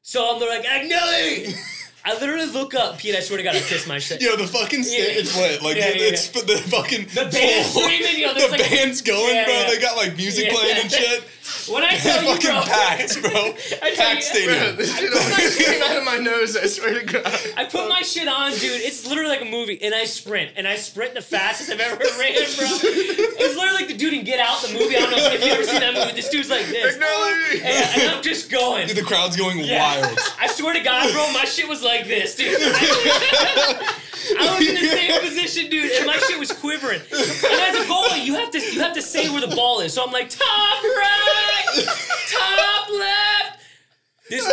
So I'm like, Agnelli! I literally look up, Pete, I swear to God, I kiss my shit. Yo, the fucking stage is lit. Like, it's the fucking... The band's screaming, yo. The band's going, bro. They got, like, music playing and shit. When I tell you, fucking bro. packed, bro. Packed stadium. This shit almost came out of my nose, I swear to God. I put my shit on, dude. It's literally like a movie. And I sprint. And I sprint the fastest I've ever ran, bro. It's literally like the dude in Get Out, the movie. I don't know if you've ever seen that movie. This dude's like this. And I'm just going. Dude, the crowd's going wild. I swear to God, bro, my shit was like this, dude. I was in the same position, dude, and my shit was quivering. And as a goalie, you have to say where the ball is. So I'm like, top right, top left. This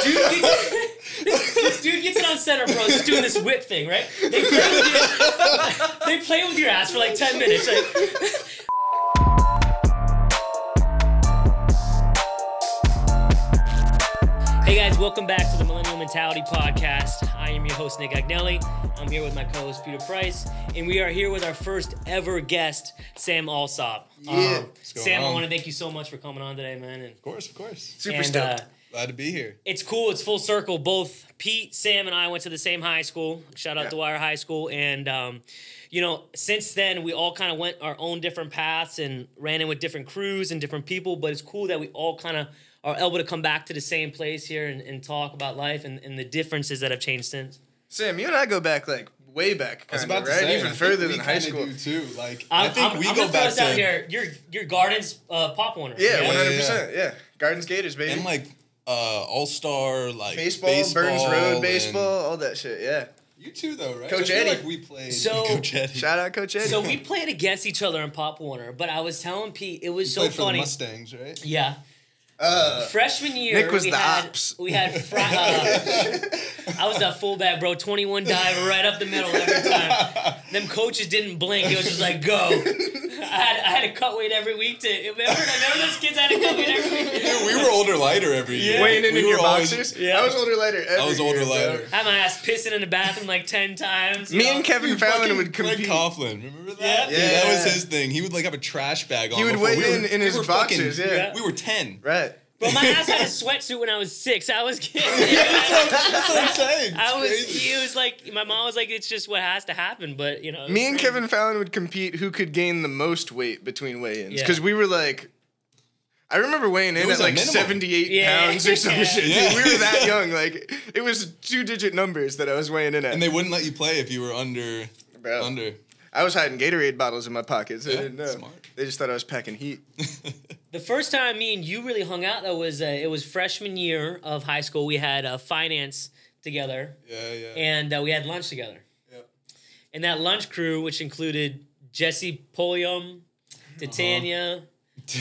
dude gets it on center, bro. He's doing this whip thing, right? They play with your ass for like 10 minutes. Like, hey guys, welcome back to the Millennial Mentality Podcast. I am your host, Nick Agnelli. I'm here with my co-host, Peter Price, and we are here with our first ever guest, Sam Allsopp. Yeah. Sam, I want to thank you so much for coming on today, man. And, of course. Super stoked. Glad to be here. It's cool. It's full circle. Both Pete, Sam, and I went to the same high school. Shout out to Wire High School. And, you know, since then, we all kind of went our own different paths and ran in with different crews and different people. But it's cool that we all kind of are able to come back to the same place here and talk about life and the differences that have changed since. Sam, you and I go back, like, way back, kind of, right? Say, even further than high school. Do too. Like, I think we go back to... out here. You're Gardens Pop Warner. Yeah, 100%. Yeah. Gardens Gators, baby. And, like, All-Star, like, baseball, Burns Road baseball, all that shit, yeah. You too, though, right? Coach Eddie. Like we played Coach Eddie. Shout out Coach Eddie. So we played against each other in Pop Warner, but I was telling Pete, it was so funny. funny. For the Mustangs, right? Yeah. Freshman year, Nick was the ops. We had I was that fullback, bro. 21 dive right up the middle every time. Them coaches didn't blink. It was just like, go. I had to cut weight every week to remember those kids had to cut weight every week. Dude, we were older lighter every year. Weighing in your always, boxers? Yeah. I was older lighter every year. I was older lighter. I had my ass pissing in the bathroom like 10 times. Me and Kevin Fallon would compete. Greg Coughlin, remember that? Yeah. Dude, that was his thing. He would like have a trash bag on. He would weigh in his boxers, We were 10. Right. But my ass had a sweatsuit when I was 6. I was kidding. That's what I'm saying. He was like, my mom was like, it's just what has to happen. But, you know. Me and Kevin Fallon would compete who could gain the most weight between weigh-ins. Because we were like, I remember weighing in at like 78 pounds or some shit. Yeah. Dude, we were that young. Like, it was 2-digit numbers that I was weighing in at. And they wouldn't let you play if you were under. I was hiding Gatorade bottles in my pockets. I didn't know. Smart. They just thought I was packing heat. The first time me and you really hung out, though, was it was freshman year of high school. We had finance together. Yeah. And we had lunch together. Yeah. And that lunch crew, which included Jesse Polium, Titania,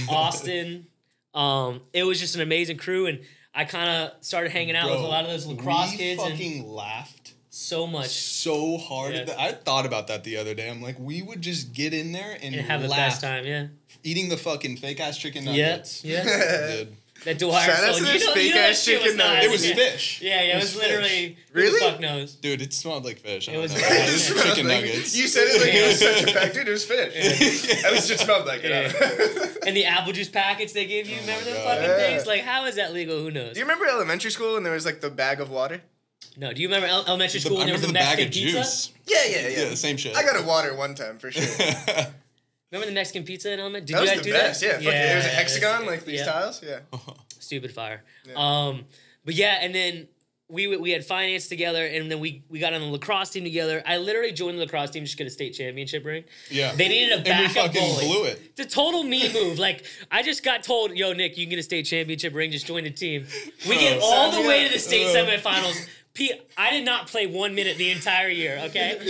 Austin, it was just an amazing crew. And I kind of started hanging out with a lot of those lacrosse kids. We fucking laughed. So much. So hard. Yeah. I thought about that the other day. I'm like, we would just get in there and have the best time, yeah. Eating the fucking fake-ass chicken nuggets. Yeah. Dude. That Dwyer Shout out to this fake-ass chicken nuggets. It was fish. Yeah, it was literally... Really? Who the fuck knows? Dude, it smelled like fish. It was chicken nuggets. You said it like it was such a fact. Dude, it was fish. At least it smelled like it. And the apple juice packets they gave you, remember them fucking things? Like, how is that legal? Who knows? Do you remember elementary school when there was like the bag of water? No, do you remember elementary school when there was a Mexican pizza? Juice. Yeah, the same shit. I got a water one time for sure. Remember the Mexican pizza in elementary? That was the best. That? Yeah, it was a hexagon like these tiles. Yeah. Stupid fire. Yeah. But yeah, and then we had finance together, and then we got on the lacrosse team together. I literally joined the lacrosse team just to get a state championship ring. Yeah. They needed a backup goalie. And we fucking blew it. It's a total me move. Like, I just got told, yo, Nick, you can get a state championship ring. Just join the team. We get all the way to the state semifinals. Pete, I did not play 1 minute the entire year, okay?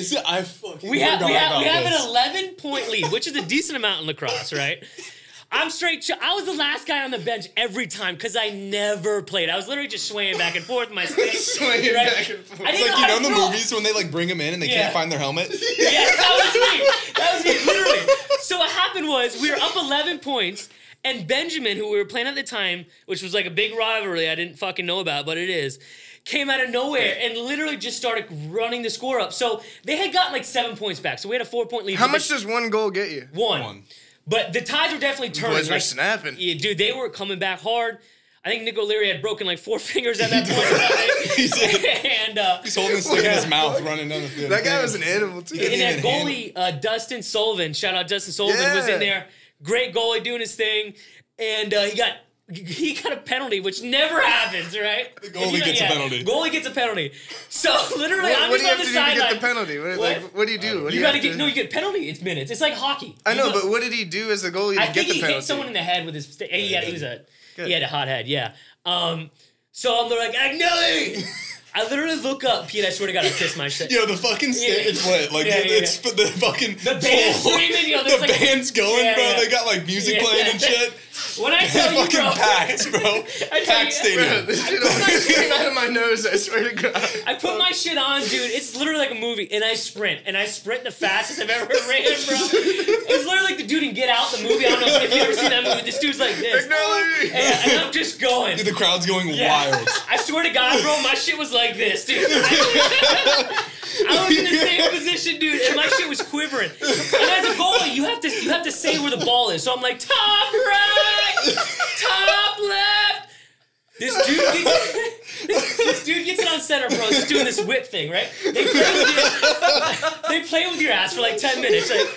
We have an 11-point lead, which is a decent amount in lacrosse, right? I'm straight. I was the last guy on the bench every time because I never played. I was literally just swaying back and forth in my stick. Swaying back and forth. It's like, you know in the movies when they like bring them in and they can't find their helmet? Yeah, that was me, literally. So what happened was we were up 11 points, and Benjamin, who we were playing at the time, which was like a big rivalry I didn't fucking know about, but it is, came out of nowhere and literally just started running the score up. So they had gotten like 7 points back. So we had a 4-point lead. How much does one goal get you? One. But the tides were definitely turning. Boys were snapping. Yeah, dude, they were coming back hard. I think Nick O'Leary had broken like 4 fingers at that point. He's holding the stick in his mouth, running down the field. That guy was an animal too. And that goalie, Dustin Sullivan, shout out Dustin Sullivan, was in there. Great goalie doing his thing, and he got a penalty, which never happens, right? The goalie gets a penalty. Goalie gets a penalty. So literally, I'm just on the sideline. What do you have to do to get the penalty? What do you do? You get penalty. It's minutes. It's like hockey. I know, but what did he do as a goalie to get the penalty? I think he hit someone in the head with his stick. He had a hot head. Yeah. So I'm like, Agnelli! I literally look up, Pete, I swear to God, I kiss my shit. Yo, the fucking stage is lit. Like, it's the fucking... The band's screaming, the like, band's going, bro. They got, like, music playing and shit. When I tell you, fucking bro... packed, bro. Packed stadium. Bro, this shit is shooting out of my nose, I swear to God. I put my shit on, dude. It's literally like a movie. And I sprint. And I sprint the fastest I've ever ran, bro. It's literally like the dude in Get Out, the movie. I don't know if you've ever seen that movie. This dude's like this. And I'm just going. Dude, the crowd's going wild. I swear to God, bro, my shit was like this, dude. I was in the same position, dude, and my shit was quivering. And as a goalie, you have to say where the ball is. So I'm like, top right, top left. This dude gets it on center, bro. Just doing this whip thing, right? They play with your ass for like 10 minutes. Like,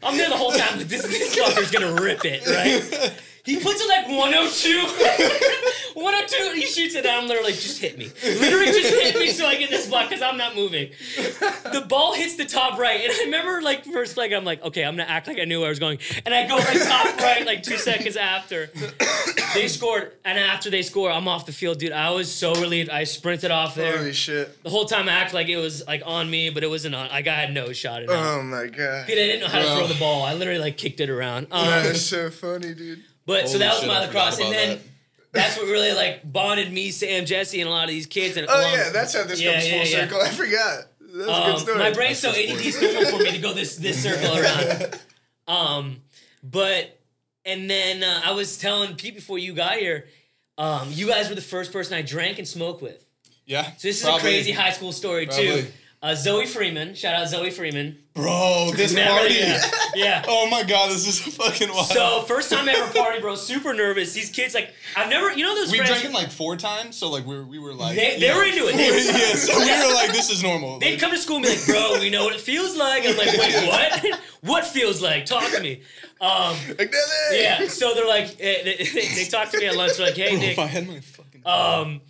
I'm there the whole time, but this fucker's gonna rip it, right? He puts it like 102. 102, he shoots it down. I'm literally like, just hit me. Literally just hit me so I get this block because I'm not moving. The ball hits the top right. And I remember, like, first play, I'm like, okay, I'm going to act like I knew where I was going. And I go right top right, like 2 seconds after. They scored. And after they score, I'm off the field, dude. I was so relieved. I sprinted off there. Holy shit. The whole time I acted like it was, like, on me, but it wasn't on. Like, I had no shot in it. Oh, my God. Dude, I didn't know how to throw the ball. I literally, like, kicked it around. That is so funny, dude. But so that was my lacrosse, and then that's what really like bonded me, Sam, Jesse, and a lot of these kids. And that's how this comes full circle. I forgot. That's a good story. My brain's so ADD is normal for me to go this circle around. And then I was telling Pete before you got here, you guys were the first person I drank and smoked with. Yeah. So this is a crazy high school story too. Zoe Freeman, shout out Zoe Freeman. Bro, this party. Yeah. Oh my God, this is fucking wild. So, first time I ever party, bro, super nervous. These kids, like, I've never, you know those friends. We drank it like 4 times, so like we were like. They were into it. So we were like, this is normal. They'd come to school and be like, bro, we know what it feels like. I'm like, wait, what? What feels like? Talk to me. Yeah, so they're like, they talk to me at lunch. They're like, hey, Nick. If I had my fucking.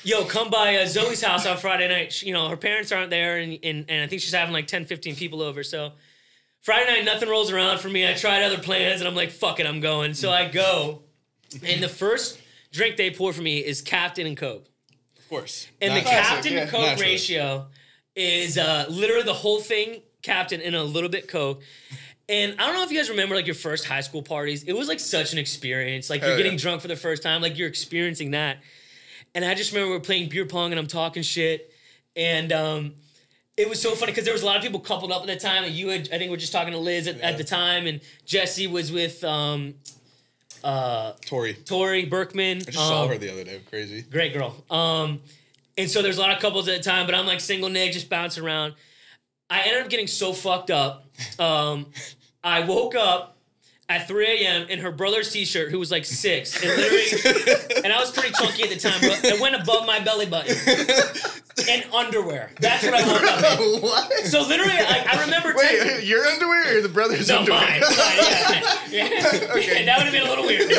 Yo, come by Zoe's house on Friday night. Her parents aren't there, and I think she's having like 10, 15 people over. So Friday night, nothing rolls around for me. I tried other plans, and I'm like, fuck it, I'm going. So I go, and the first drink they pour for me is Captain and Coke. Of course. And the Captain to Coke ratio is literally the whole thing Captain and a little bit Coke. And I don't know if you guys remember like your first high school parties. It was like such an experience. Like you're getting drunk for the first time. Like you're experiencing that. And I just remember we were playing beer pong and I'm talking shit. And it was so funny because there was a lot of people coupled up at the time. And you had, I think we were just talking to Liz at the time. And Jesse was with Tori Berkman. I just saw her the other day. Crazy. Great girl. And so there's a lot of couples at the time. But I'm like single Nick, just bouncing around. I ended up getting so fucked up. I woke up at 3 a.m. in her brother's t-shirt, who was like 6, and literally, and I was pretty chunky at the time, but it went above my belly button, and underwear. That's what I woke up in. What? So literally, I remember. Wait, your underwear or the brother's underwear? Mine, yeah. Okay. That would have been a little weird,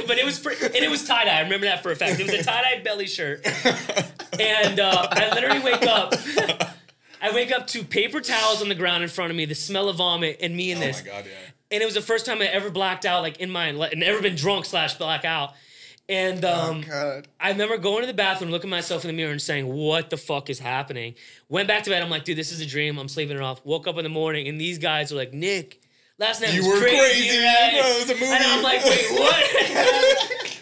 but it was and it was tie dye. I remember that for a fact. It was a tie dye belly shirt, and I literally wake up. I wake up to paper towels on the ground in front of me, the smell of vomit, and me in this. Oh my God, yeah. And it was the first time I ever blacked out, like in my, and ever been drunk / black out. And I remember going to the bathroom, looking at myself in the mirror and saying, what the fuck is happening? Went back to bed. I'm like, dude, this is a dream. I'm sleeping it off. Woke up in the morning and these guys were like, Nick, last night was crazy. Right? Bro, it was a movie. And I'm like, wait, what?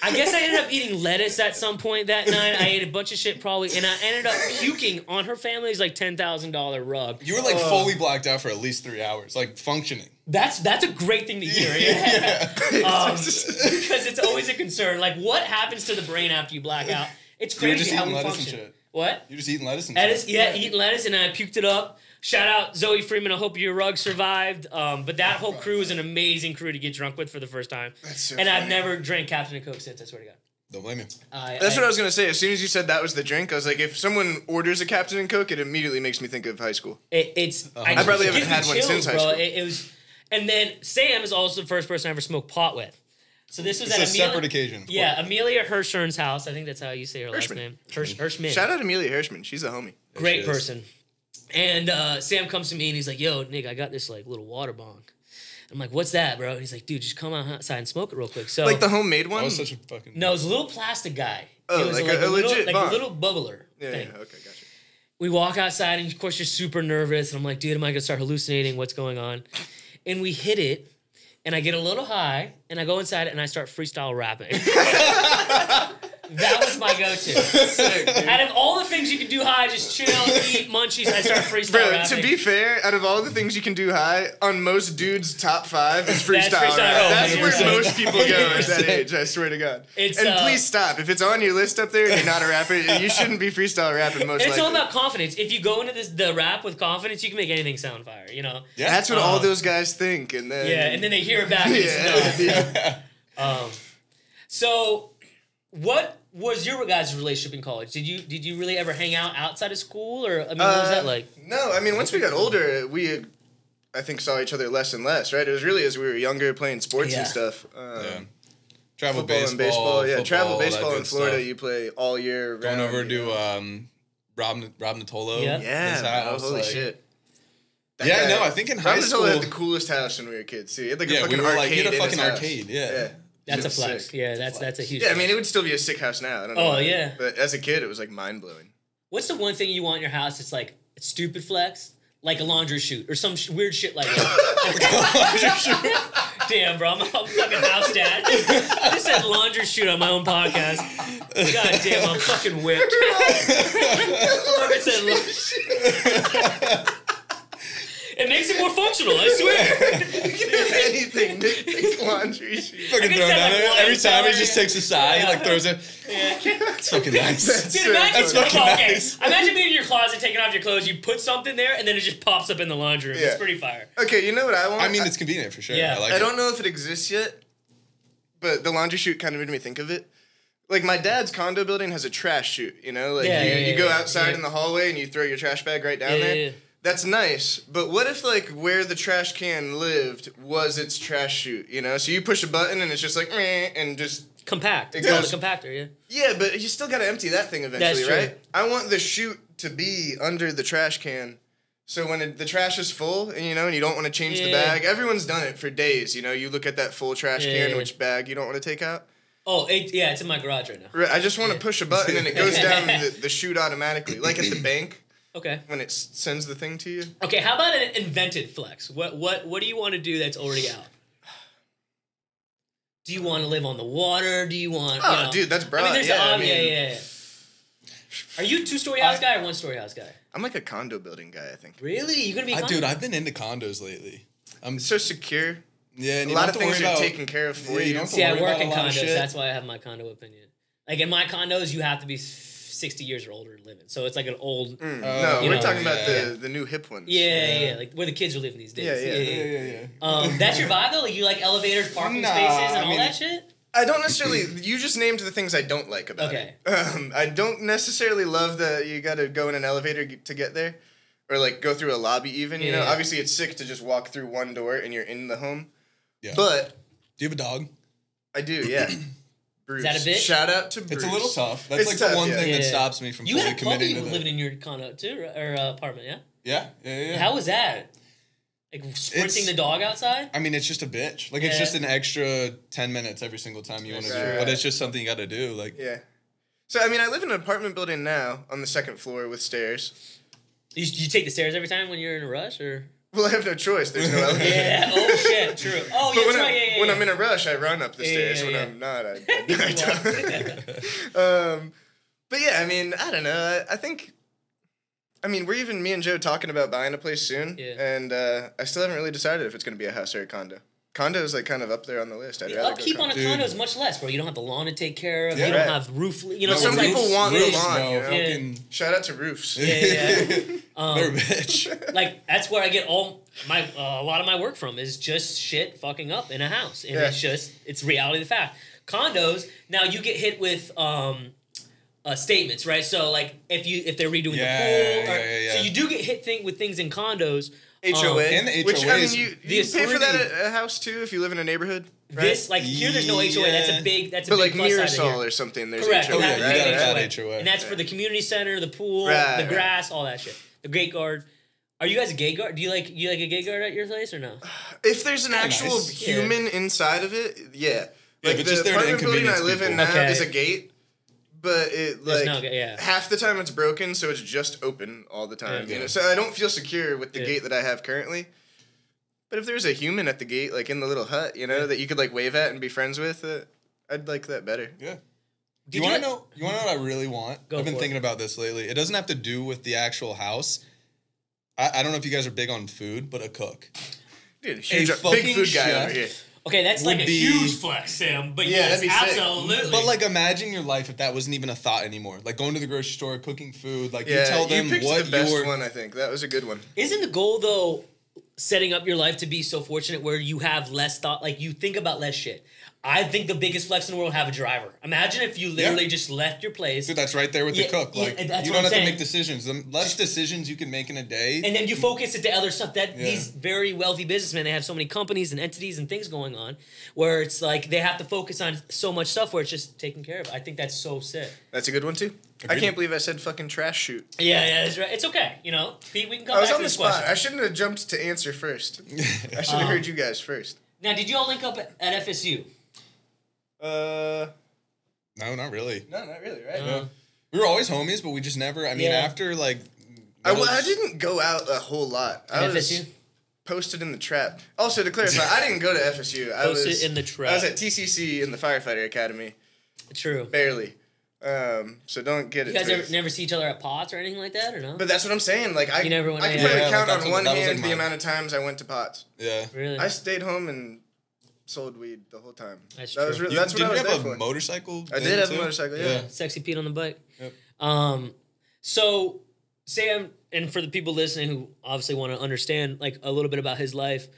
I guess I ended up eating lettuce at some point that night. I ate a bunch of shit probably, and I ended up puking on her family's like $10,000 rug. You were like fully blacked out for at least 3 hours, like functioning. That's a great thing to hear. Yeah. Because it's always a concern. Like, what happens to the brain after you black out? It's crazy how we function. And shit. What? You're just eating lettuce and shit. shit. Yeah, eating lettuce, and I puked it up. Shout out Zoe Freeman. I hope your rug survived. But that whole crew is an amazing crew to get drunk with for the first time. That's so and funny. I've never drank Captain and Coke since, I swear to God. Don't blame me. That's what I was going to say. As soon as you said that was the drink, I was like, if someone orders a Captain and Coke, it immediately makes me think of high school. I probably haven't had one since high school. It was, and then Sam is also the first person I ever smoked pot with. So this was it's at a separate occasion. Yeah, Amelia Hirschman's house. I think that's how you say her last name. Hirschman. Shout out Amelia Hirschman. She's a homie. Great person. And Sam comes to me and he's like, yo, Nick, I got this like little water bong. I'm like, what's that, bro? And he's like, dude, just come outside and smoke it real quick. So like the homemade one? That was such a fucking... No, it was a little plastic guy. Oh, it was like a legit like bong. a little bubbler thing. Yeah, okay, gotcha. We walk outside and of course you're super nervous. And I'm like, dude, am I going to start hallucinating? What's going on? And we hit it. And I get a little high, and I go inside, and I start freestyle rapping. That was my go-to. Sick, out of all the things you can do high, just chill, eat, munchies, I start freestyle rapping. To be fair, out of all the things you can do high, on most dudes' top 5, it's freestyle rap. That's where most people go at that age, I swear to God. And please stop. If it's on your list up there and you're not a rapper, you shouldn't be freestyle rapping most likely. It's all about confidence. If you go into the rap with confidence, you can make anything sound fire, you know? Yeah. That's what all those guys think. And then... Yeah, and then they hear it back and it's no. So, what was your guys' relationship in college? Did you really ever hang out outside of school, or I mean, what was that like? No, I mean once we got older, we I think saw each other less and less. Right? It was really as we were younger playing sports and stuff. Travel football baseball. Yeah, travel baseball in Florida. Stuff. You play all year. Going round, over to Rob Natolo. Yeah, holy shit. I think in high school Rob Natolo had the coolest house when we were kids. Too. He had like a fucking arcade. He had a in fucking his arcade. House. Yeah. That's a flex. Sick. Yeah, that's a huge. Yeah, I mean, it would still be a sick house now. I don't know. Oh yeah. But as a kid, it was like mind blowing. What's the one thing you want in your house? It's like a stupid flex, like a laundry chute or some weird shit like that. Damn, bro, I'm a fucking house dad. I just said laundry chute on my own podcast. God damn, I'm fucking whipped. I said laundry chute. It makes it more functional, I swear. Anything, Nick, laundry chute. Fucking throw it down there. Every time he just takes a side, he like throws it. Yeah. It's fucking nice. That's fucking nice. Imagine being in your closet, taking off your clothes, you put something there, and then it just pops up in the laundry room. Yeah. It's pretty fire. Okay, you know what I want? I mean, it's convenient for sure. Yeah. I don't know if it exists yet, but the laundry chute kind of made me think of it. Like, my dad's condo building has a trash chute, you know? Like, you go outside in the hallway and you throw your trash bag right down there. Yeah. That's nice, but what if, like, where the trash can lived was its trash chute, you know? So you push a button and it's just like, meh, and just... Compact. It's called a compactor, yeah. Yeah, but you still gotta empty that thing eventually, right? I want the chute to be under the trash can, so when the trash is full, and you know, and you don't want to change the bag, everyone's done it for days, you know? You look at that full trash can, which bag you don't want to take out. Oh, it's in my garage right now. Right, I just want to push a button and it goes down the chute automatically, like at the bank. Okay. When it sends the thing to you. Okay, how about an invented flex? What do you want to do that's already out? Do you want to live on the water? Do you want? Oh, dude, that's broad. I mean, yeah. Are you a 2-story house guy or 1-story house guy? I'm like a condo building guy, I think. Really? You gonna be? Dude, I've been into condos lately. I'm so secure. Yeah, and a lot of things are taken care of for you. See, I work in condos. That's why I have my condo opinion. Like in my condos, you have to be 60 years or older living. So it's like an old... no, we're talking about the new hip ones. Yeah, like where the kids are living these days. Yeah. That's your vibe though? Like you like elevators, parking spaces, and all that shit? I don't necessarily... You just named the things I don't like about it. I don't necessarily love that you gotta go in an elevator to get there. Or like go through a lobby even, you know? Obviously it's sick to just walk through one door and you're in the home. Yeah. But... Do you have a dog? I do, yeah. Bruce. Is that a bitch? Shout out to Bruce. It's a little tough. That's like the one thing that stops me from fully committing to that. You living in your condo too, or apartment, yeah? Yeah. How was that? Like sprinting the dog outside? I mean, it's just a bitch. Like it's just an extra 10 minutes every single time you want to do it. But it's just something you got to do. Like So I mean, I live in an apartment building now on the 2nd floor with stairs. You take the stairs every time when you're in a rush, or? Well, I have no choice. There's no elevator. Yeah. Oh shit. True. Oh, yeah. That's right. When I'm in a rush, I run up the stairs. When I'm not, I don't. But yeah, I mean, I don't know. I mean, we're even me and Joe talking about buying a place soon, and I still haven't really decided if it's going to be a house or a condo. Condo is like kind of up there on the list. I'd rather upkeep on a condo is much less, bro. You don't have the lawn to take care of. Yeah. You don't have roof. You know, some people want the lawn. No, You know? Shout out to roofs. Yeah. They're a bitch. Like that's where I get all my a lot of my work from is just shit fucking up in a house, and it's reality of the fact. Condos now you get hit with statements, right? So like if they're redoing the pool, so you do get hit with things in condos. HOA, and the HOA, which I mean, you pay for that at a house too if you live in a neighborhood. Right? This here, there's no HOA. That's a big. But like plus Mirasol or something. There's correct. HOA. Oh yeah, you gotta have HOA, and that's for the community center, the pool, the grass, all that shit. The gate guard. Are you guys a gate guard? Do you like a gate guard at your place or no? If there's an actual human inside of it, yeah. Like but the just there to apartment building I live in now is a gate. But it half the time it's broken, so it's just open all the time. You know, so I don't feel secure with the gate that I have currently. But if there's a human at the gate, like in the little hut, you know, that you could like wave at and be friends with, I'd like that better. Yeah. You want to know? You want to know what I really want? I've been thinking about this lately. It doesn't have to do with the actual house. I don't know if you guys are big on food, but a cook. Dude, big food guy over here. Okay, that's like a huge flex, Sam. But yes, absolutely. Sick. But like, imagine your life if that wasn't even a thought anymore. Like going to the grocery store, cooking food. Like you tell them what the best one. I think that was a good one. Isn't the goal though, setting up your life to be so fortunate where you have less thought, like you think about less shit? I think the biggest flex in the world have a driver. Imagine if you literally just left your place. Dude, that's right there with the cook. Like you don't have to make decisions. The less decisions you can make in a day. And then you focus at the other stuff. That these very wealthy businessmen, they have so many companies and entities and things going on where it's like they have to focus on so much stuff where it's just taken care of. I think that's so sick. That's a good one too. Agreed. I can't believe I said fucking trash shoot. Yeah, that's right. It's okay. You know, Pete, we can come back to this question. I shouldn't have jumped to answer first. I should have heard you guys first. Now, did you all link up at FSU? No, not really. No, not really, right? We were always homies, but we just never, after like... I didn't go out a whole lot. I was FSU? Posted in the trap. Also, to clarify, I didn't go to FSU. Posted in the trap. I was at TCC in the Firefighter Academy. True. Barely. So don't get it. You guys never see each other at Potts or anything like that, or no? But that's what I'm saying. Like I can probably count on one hand the amount of times I went to Potts. Yeah. Really? I stayed home and sold weed the whole time. That's true. That's what I was there for. Did you have a motorcycle? I did have a motorcycle, yeah. Sexy Pete on the bike. Yep. So, Sam, and for the people listening who obviously want to understand like a little bit about his life,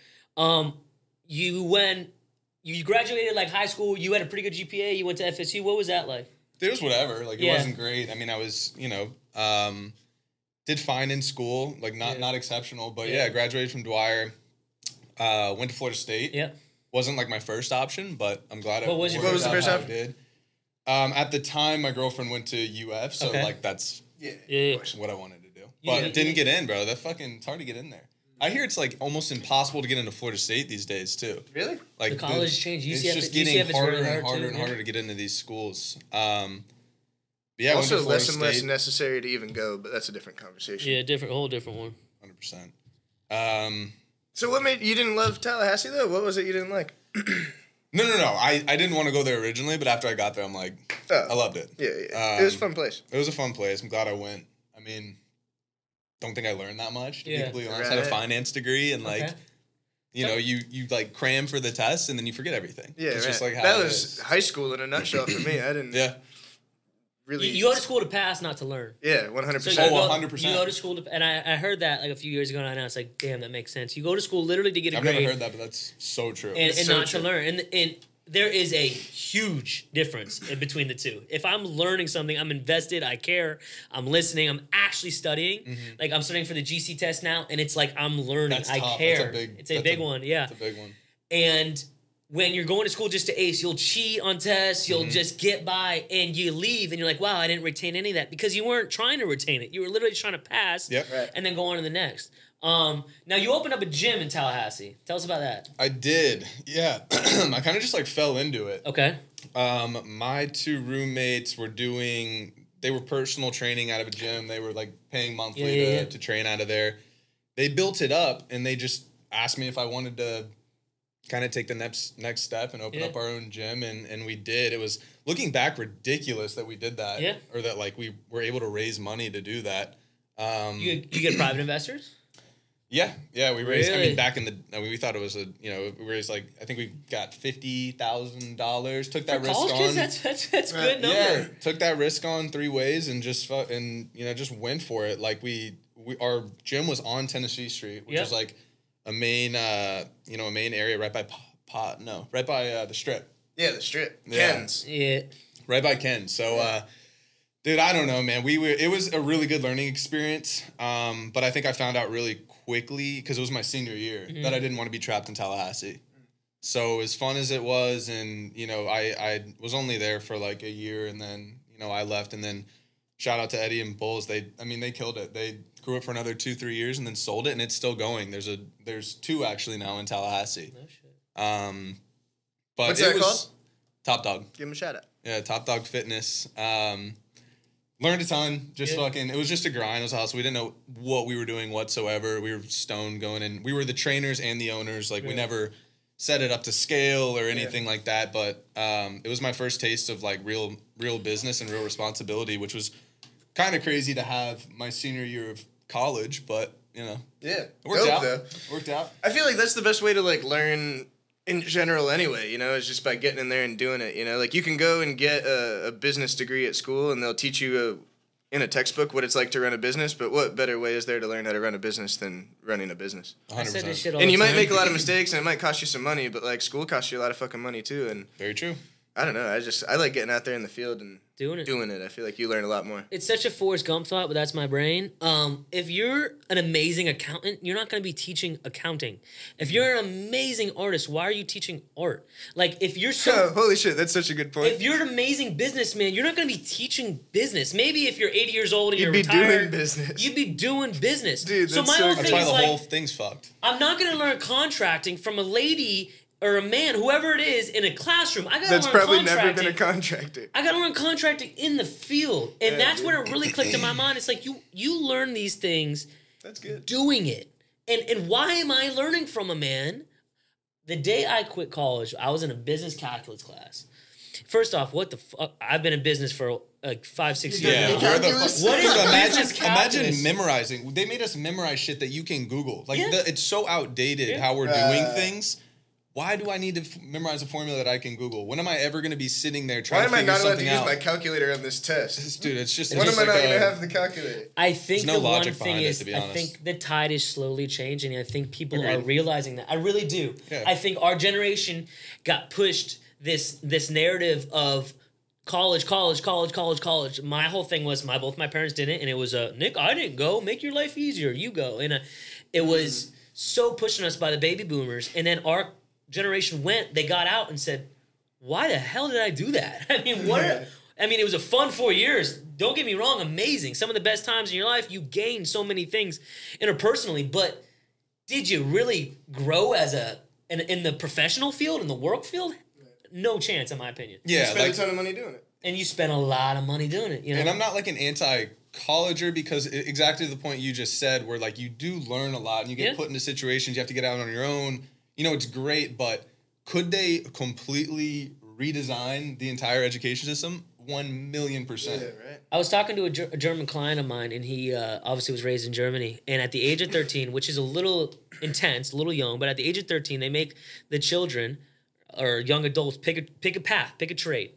you graduated like high school, you had a pretty good GPA, you went to FSU. What was that like? It was whatever. Like, it wasn't great. I mean, I was, did fine in school, like not exceptional, but I graduated from Dwyer, went to Florida State. Yeah. Wasn't like my first option, but I'm glad What was the first option? I did. At the time, my girlfriend went to UF, so like that's what I wanted to do. But didn't get in, bro. It's hard to get in there. I hear it's like almost impossible to get into Florida State these days too. Really? Like the college changed. It's just getting harder and harder to get into these schools. Also, less and less necessary to even go, but that's a different conversation. Yeah, whole different one. 100%. So what made you didn't love Tallahassee though? What was it you didn't like? No. I didn't want to go there originally, but after I got there, I'm like, I loved it. Yeah. It was a fun place. It was a fun place. I'm glad I went. I mean, don't think I learned that much. To be completely honest, I had a finance degree and like, you like cram for the test and then you forget everything. Yeah, it's just like how that was high school in a nutshell for me. I didn't. Really, you go to school to pass, not to learn. Yeah, 100%. So 100%. You go to school and I heard that like a few years ago, and I was like, damn, that makes sense. You go to school literally to get a grade. I've never heard that, but that's so true. And not to learn. And there is a huge difference in between the two. If I'm learning something, I'm invested, I care, I'm listening, I'm actually studying. Mm-hmm. Like I'm studying for the GC test now, and it's like I'm learning, I care. It's a big one, yeah. It's a big one. And when you're going to school just to ace, you'll cheat on tests, you'll just get by, and you leave, and you're like, wow, I didn't retain any of that. Because you weren't trying to retain it. You were literally trying to pass and then go on to the next. Now, you opened up a gym in Tallahassee. Tell us about that. I did, yeah. I kind of just, like, fell into it. Okay. My two roommates they were personal training out of a gym. They were, like, paying monthly to train out of there. They built it up, and they just asked me if I wanted to kind of take the next step and open up our own gym, and we did. It was, looking back, ridiculous that we did that, or that like we were able to raise money to do that. You get private investors? Yeah, we raised. Really? I mean, back in we thought it was we raised like I think we got $50,000. Took that risk on. That's good number. Yeah, took that risk on 3 ways and just just went for it. Like our gym was on Tennessee Street, which is like a main a main area right by right by the Strip. Yeah, the Strip. Ken's. Yeah. Right by Ken's. So. Dude, I don't know, man. It was a really good learning experience, but I think I found out really quickly, because it was my senior year, that I didn't want to be trapped in Tallahassee. So as fun as it was, and, I was only there for like a year, and then, I left, and then shout out to Eddie and Bulls. They killed it. They grew it for another 2-3 years and then sold it, and it's still going. There's 2 actually now in Tallahassee. No shit. But what's that called? Top Dog. Give him a shout out. Yeah, Top Dog Fitness. Learned a ton. It was just a grind. It was a hustle. We didn't know what we were doing whatsoever. We were stoned going in. We were the trainers and the owners. Like, we never set it up to scale or anything like that. But it was my first taste of, like, real business and real responsibility, which was kind of crazy to have my senior year of college. But, Yeah. It worked out. Worked out. I feel like that's the best way to, like, learn in general anyway, is just by getting in there and doing it, Like, you can go and get a business degree at school, and they'll teach you in a textbook what it's like to run a business, but what better way is there to learn how to run a business than running a business? 100%. I said this shit all and the you time. might make a lot of mistakes, and it might cost you some money, but, like, school costs you a lot of fucking money, too, and... Very true. I don't know, I like getting out there in the field and... Doing it. I feel like you learn a lot more. It's such a Forrest Gump thought, but that's my brain. If you're an amazing accountant, you're not going to be teaching accounting. If you're an amazing artist, why are you teaching art? Like, if you're holy shit, that's such a good point. If you're an amazing businessman, you're not going to be teaching business. Maybe if you're 80 years old and you're retired, you'd be doing business. Dude, that's whole thing that's why is the like, whole thing's fucked. I'm not going to learn contracting from a lady or a man, whoever it is, in a classroom. I got to learn probably never been a contractor. I got to learn contracting in the field. And that's where it really clicked in my mind. It's like you learn these things. That's good. Doing it. And why am I learning from a man? The day I quit college, I was in a business calculus class. First off, what the fuck? I've been in business for like 5-6 years. Yeah. What is business calculus? Imagine memorizing. They made us memorize shit that you can Google. Like, it's so outdated how we're doing things. Why do I need to memorize a formula that I can Google? When am I ever going to be sitting there trying to figure something out? Why am I not allowed to use my calculator on this test? Dude, it's just... When am I not going to have the calculator? I think the one thing is, I think the tide is slowly changing. I think people are realizing that. I really do. Yeah. I think our generation got pushed this narrative of college. My whole thing was both my parents did it, and it was Nick, I didn't go. Make your life easier. You go. And it was so pushing us by the baby boomers, and then our generation they got out and said, why the hell did I do that? I mean, it was a fun 4 years. Don't get me wrong, amazing. Some of the best times in your life. You gained so many things interpersonally, but did you really grow in the professional field, in the work field? No chance, in my opinion. Yeah, you spent a ton of money doing it. And you spent a lot of money doing it. And I'm not like an anti-colleger, because exactly the point you just said, where like you do learn a lot and you get put into situations, you have to get out on your own. It's great, but could they completely redesign the entire education system? 1,000,000%. Yeah, right. I was talking to a German client of mine, and he obviously was raised in Germany. And at the age of 13, which is a little intense, a little young, but at the age of 13, they make the children or young adults pick a path, pick a trade.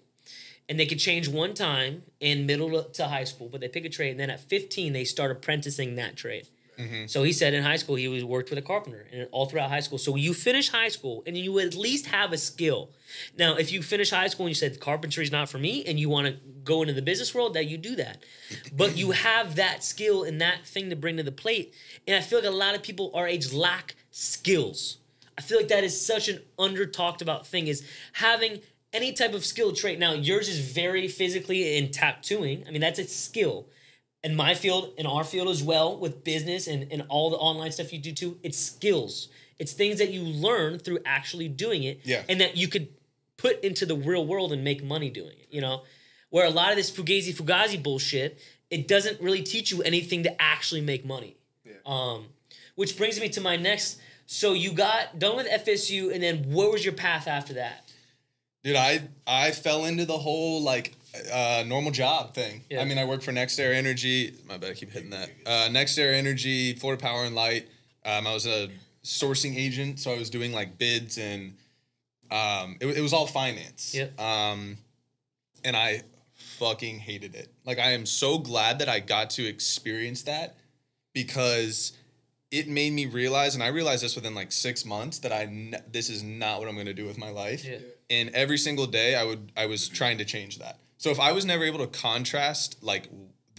And they could change one time in middle to high school, but they pick a trade. And then at 15, they start apprenticing that trade. Mm-hmm. So he said in high school he worked with a carpenter and all throughout high school. So you finish high school and you at least have a skill. Now, if you finish high school and you said carpentry is not for me and you want to go into the business world, that you do that. But you have that skill and that thing to bring to the plate. And I feel like a lot of people our age lack skills. I feel like that is such an under-talked about thing, is having any type of skill trait. Now, yours is very physically in tattooing. I mean, that's a skill. In my field, in our field as well, with business and all the online stuff you do too, it's skills. It's things that you learn through actually doing it, and that you could put into the real world and make money doing it, Where a lot of this fugazi bullshit, it doesn't really teach you anything to actually make money. Yeah. Which brings me to my next, so you got done with FSU, and then what was your path after that? Dude, I fell into the whole, normal job thing. Yeah. I mean, I worked for Next Air Energy. My bad, I keep hitting that. Next Air Energy, Florida Power and Light. I was a sourcing agent, so I was doing like bids and it was all finance. Yep. And I fucking hated it. Like, I am so glad that I got to experience that because it made me realize, and I realized this within like 6 months, that this is not what I'm going to do with my life. Yeah. And every single day I was trying to change that. So if I was never able to contrast like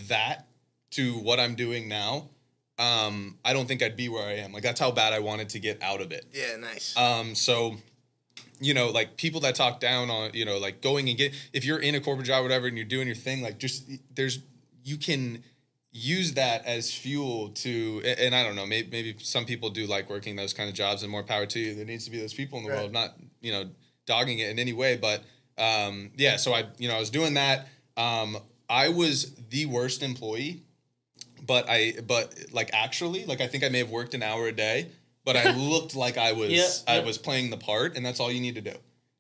that to what I'm doing now, I don't think I'd be where I am. Like, that's how bad I wanted to get out of it. Yeah, nice. So, you know, like people that talk down on, you know, like going and if you're in a corporate job or whatever and you're doing your thing, like you can use that as fuel to, and I don't know, maybe some people do like working those kind of jobs, and more power to you. There needs to be those people in the world, not, you know, dogging it in any way, but yeah, so I was doing that. I was the worst employee, but actually, like, I think I may have worked an hour a day, but I looked like I was playing the part, and that's all you need to do.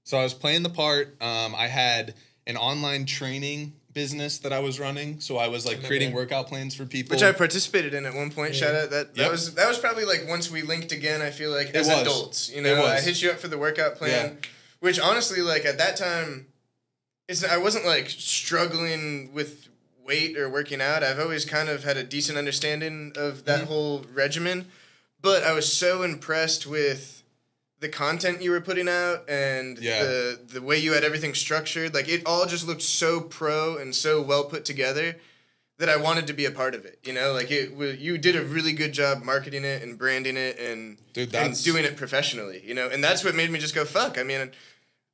So I was playing the part. I had an online training business that I was running, so I was like creating workout plans for people, which I participated in at one point. Shout out that was probably like once we linked again. I feel like as adults, you know, I hit you up for the workout plan, which honestly, like at that time, I wasn't like struggling with weight or working out. I've always kind of had a decent understanding of that whole regimen, but I was so impressed with the content you were putting out and the way you had everything structured. Like, it all just looked so pro and so well put together that I wanted to be a part of it. You know, like you did a really good job marketing it and branding it and doing it professionally, you know, and that's what made me just go, fuck. I mean,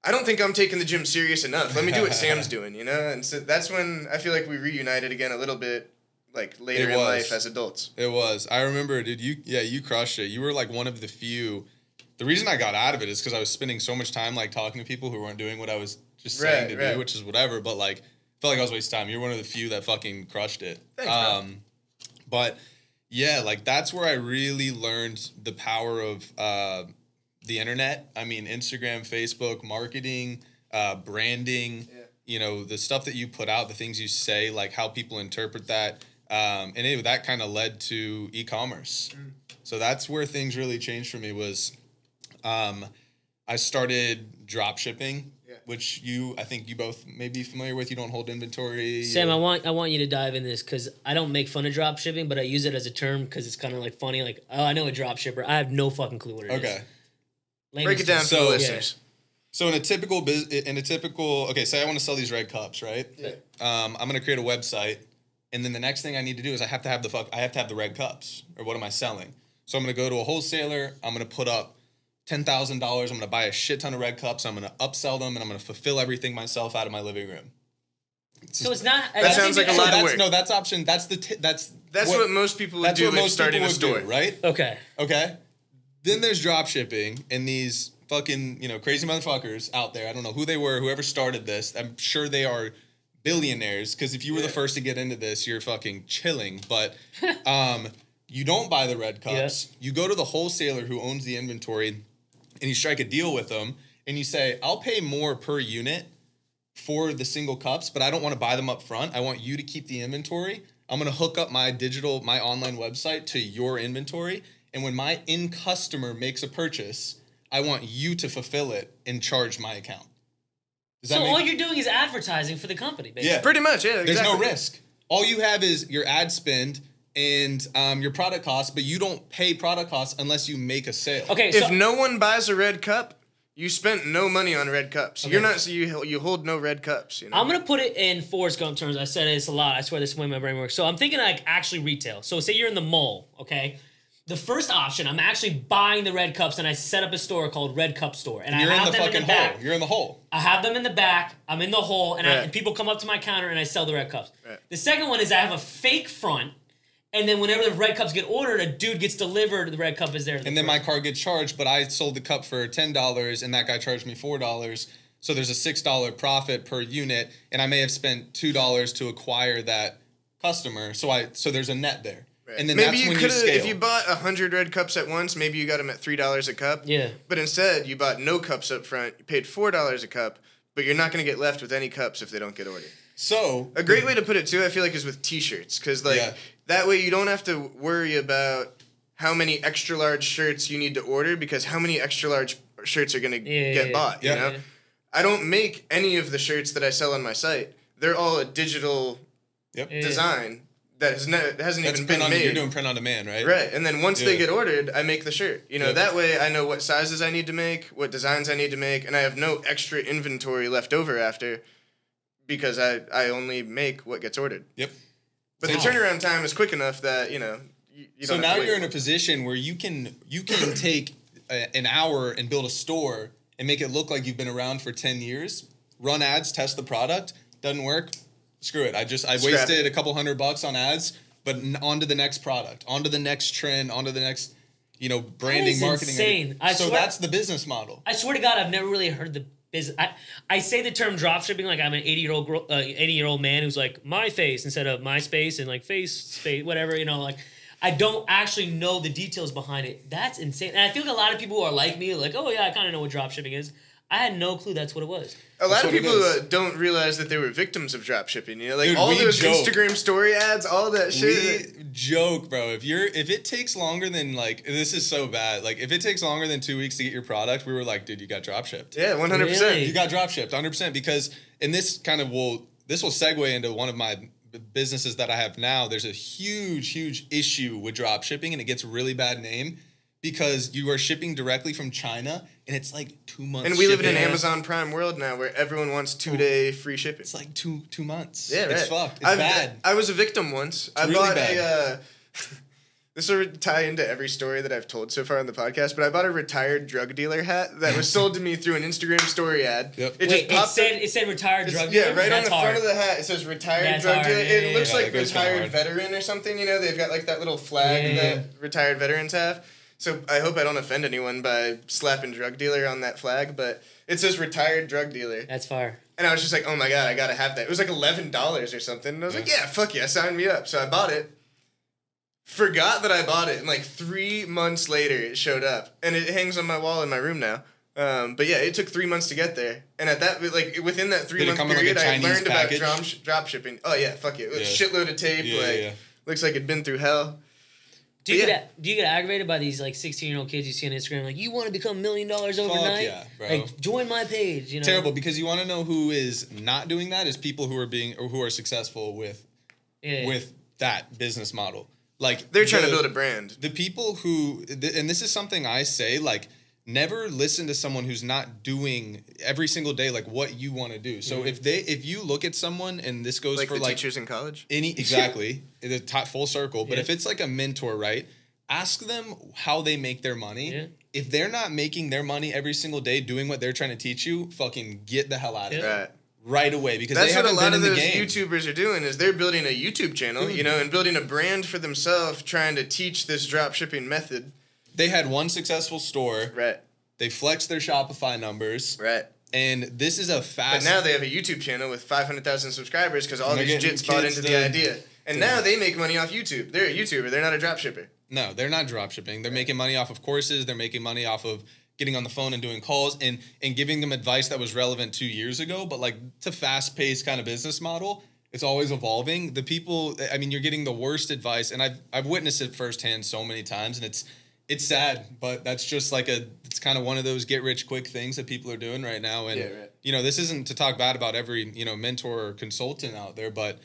I don't think I'm taking the gym serious enough. Let me do what Sam's doing, you know? And so that's when I feel like we reunited again a little bit, like later in life as adults. It was. I remember, dude, you crushed it. You were like one of the few. The reason I got out of it is because I was spending so much time like talking to people who weren't doing what I was just saying to do, which is whatever. But like, I felt like I was wasting time. You're one of the few that fucking crushed it. Thanks, bro. But yeah, like that's where I really learned the power of the internet. I mean, Instagram, Facebook, marketing, branding. Yeah. You know, the stuff that you put out, the things you say, like how people interpret that, and that kind of led to e-commerce. So that's where things really changed for me. Was I started drop shipping, which I think you both may be familiar with. You don't hold inventory. Sam, I want you to dive in this because I don't make fun of drop shipping, but I use it as a term because it's kind of like funny. Like, oh, I know a drop shipper. I have no fucking clue what it is. Okay. Break it down for the listeners. So in a typical, okay, say I want to sell these red cups, right? Yeah. I'm going to create a website, and then the next thing I need to do is I have to have the red cups, or what am I selling? So I'm going to go to a wholesaler. I'm going to put up $10,000. I'm going to buy a shit ton of red cups. I'm going to upsell them, and I'm going to fulfill everything myself out of my living room. So it's not. That sounds like a lot of work. No, that's option. That's what most people would do with starting a store, right? Okay. Then there's drop shipping, and these fucking crazy motherfuckers out there. I don't know who they were. Whoever started this, I'm sure they are billionaires. Because if you were the first to get into this, you're fucking chilling. But you don't buy the red cups. You go to the wholesaler who owns the inventory, and you strike a deal with them, and you say, I'll pay more per unit for the single cups, but I don't want to buy them up front. I want you to keep the inventory. I'm going to hook up my online website to your inventory, and when my end customer makes a purchase, I want you to fulfill it and charge my account. So all you're doing is advertising for the company, basically. Yeah, pretty much, yeah, exactly. There's no risk. All you have is your ad spend and your product costs, but you don't pay product costs unless you make a sale. Okay, if no one buys a red cup, you spent no money on red cups. Okay. You're not. So you hold no red cups. You know? I'm gonna put it in Forrest Gump terms. I said it's a lot. I swear this is the way my brain works. So I'm thinking like actually retail. So say you're in the mall, okay? The first option, I'm actually buying the red cups, and I set up a store called Red Cup Store, and you're I have them in the back. Hole. You're in the hole. I have them in the back. I'm in the hole, and people come up to my counter, and I sell the red cups. Right. The second one is I have a fake front. And then whenever the red cups get ordered, a dude gets delivered, the red cup is there. And then my card gets charged, but I sold the cup for $10, and that guy charged me $4. So there's a $6 profit per unit, and I may have spent $2 to acquire that customer. So there's a net there. Right. And then maybe that's when you scale. If you bought 100 red cups at once, maybe you got them at $3 a cup. Yeah. But instead, you bought no cups up front. You paid $4 a cup, but you're not going to get left with any cups if they don't get ordered. So a great way to put it too, I feel like, is with T-shirts, because that way you don't have to worry about how many extra large shirts you need to order because how many extra large shirts are going to get bought, you know? I don't make any of the shirts that I sell on my site. They're all a digital design that hasn't even been made. You're doing print on demand, right? Right. And then once they get ordered, I make the shirt. You know, that way I know what sizes I need to make, what designs I need to make, and I have no extra inventory left over after because I only make what gets ordered. Yep. But the turnaround time is quick enough that, you know, you so now you're in a position where you can take an hour and build a store and make it look like you've been around for 10 years, run ads, test the product, doesn't work, screw it. I wasted a couple $100 on ads, but on to the next product, on to the next trend, on to the next, you know, branding, marketing. Insane. So that's the business model. I swear to God, I've never really heard the business. I say the term dropshipping like I'm an 80-year-old man who's like my face instead of my space and like face space, whatever, you know, like. I don't actually know the details behind it. That's insane. And I feel like a lot of people who are like me, like, oh, yeah, I kind of know what dropshipping is. I had no clue that's what it was. A lot of people don't realize that they were victims of dropshipping. You know, like all those Instagram story ads, all that shit. We joke, bro. If it takes longer than like this is so bad. Like if it takes longer than 2 weeks to get your product, we were like, dude, you got dropshipped. Yeah, 100%. Really? You got dropshipped, 100%. Because this will segue into one of my businesses that I have now. There's a huge issue with drop shipping, and it gets a really bad name because you are shipping directly from China, and it's like 2 months. And we live in an Amazon Prime world now where everyone wants 2-day free shipping. It's like two months. Yeah, right. It's fucked. It's bad. I was a victim once. I bought bad. This will tie into every story that I've told so far on the podcast, but I bought a retired drug dealer hat that was sold to me through an Instagram story ad. Yep. It said retired drug dealer? Yeah, right on the front of the hat it says retired drug dealer. It looks like retired veteran or something, you know? They've got like that little flag that retired veterans have. So I hope I don't offend anyone by slapping drug dealer on that flag, but it says retired drug dealer. That's fire. And I was just like, oh my God, I gotta have that. It was like $11 or something. And I was like, yeah, fuck yeah, sign me up. So I bought it. Forgot that I bought it, and like 3 months later it showed up, and it hangs on my wall in my room now. But yeah, it took 3 months to get there, and at that, like within that 3 month period, I learned about drop shipping. Oh yeah, fuck it, shitload of tape, looks like it'd been through hell. Do you get aggravated by these like 16-year-old kids you see on Instagram like you want to become $1 million overnight? Fuck yeah, bro. Like join my page, you know. Terrible, because you want to know who is not doing that is people who are successful with that business model. Like they're trying to build a brand. The people who, and this is something I say, like never listen to someone who's not doing every single day like what you want to do. So if you look at someone, and this goes like for the like teachers in college, exactly, the full circle. But if it's like a mentor, right? Ask them how they make their money. Yeah. If they're not making their money every single day doing what they're trying to teach you, fucking get the hell out of it. Right away, because that's they what a lot of those game. YouTubers are doing is they're building a YouTube channel, you know, and building a brand for themselves, trying to teach this drop shipping method. They had one successful store. Right. They flexed their Shopify numbers. Right. And this is a fast... But now they have a YouTube channel with 500,000 subscribers because all these jits bought into the idea. And now they make money off YouTube. They're a YouTuber. They're not a drop shipper. No, they're not drop shipping. They're making money off of courses. They're making money off of getting on the phone and doing calls and giving them advice that was relevant 2 years ago. But like it's a fast-paced kind of business model. It's always evolving. The people, I mean, you're getting the worst advice. And I've witnessed it firsthand so many times. And it's sad, but that's just like it's kind of one of those get-rich-quick things that people are doing right now. And, you know, this isn't to talk bad about every, you know, mentor or consultant out there. But,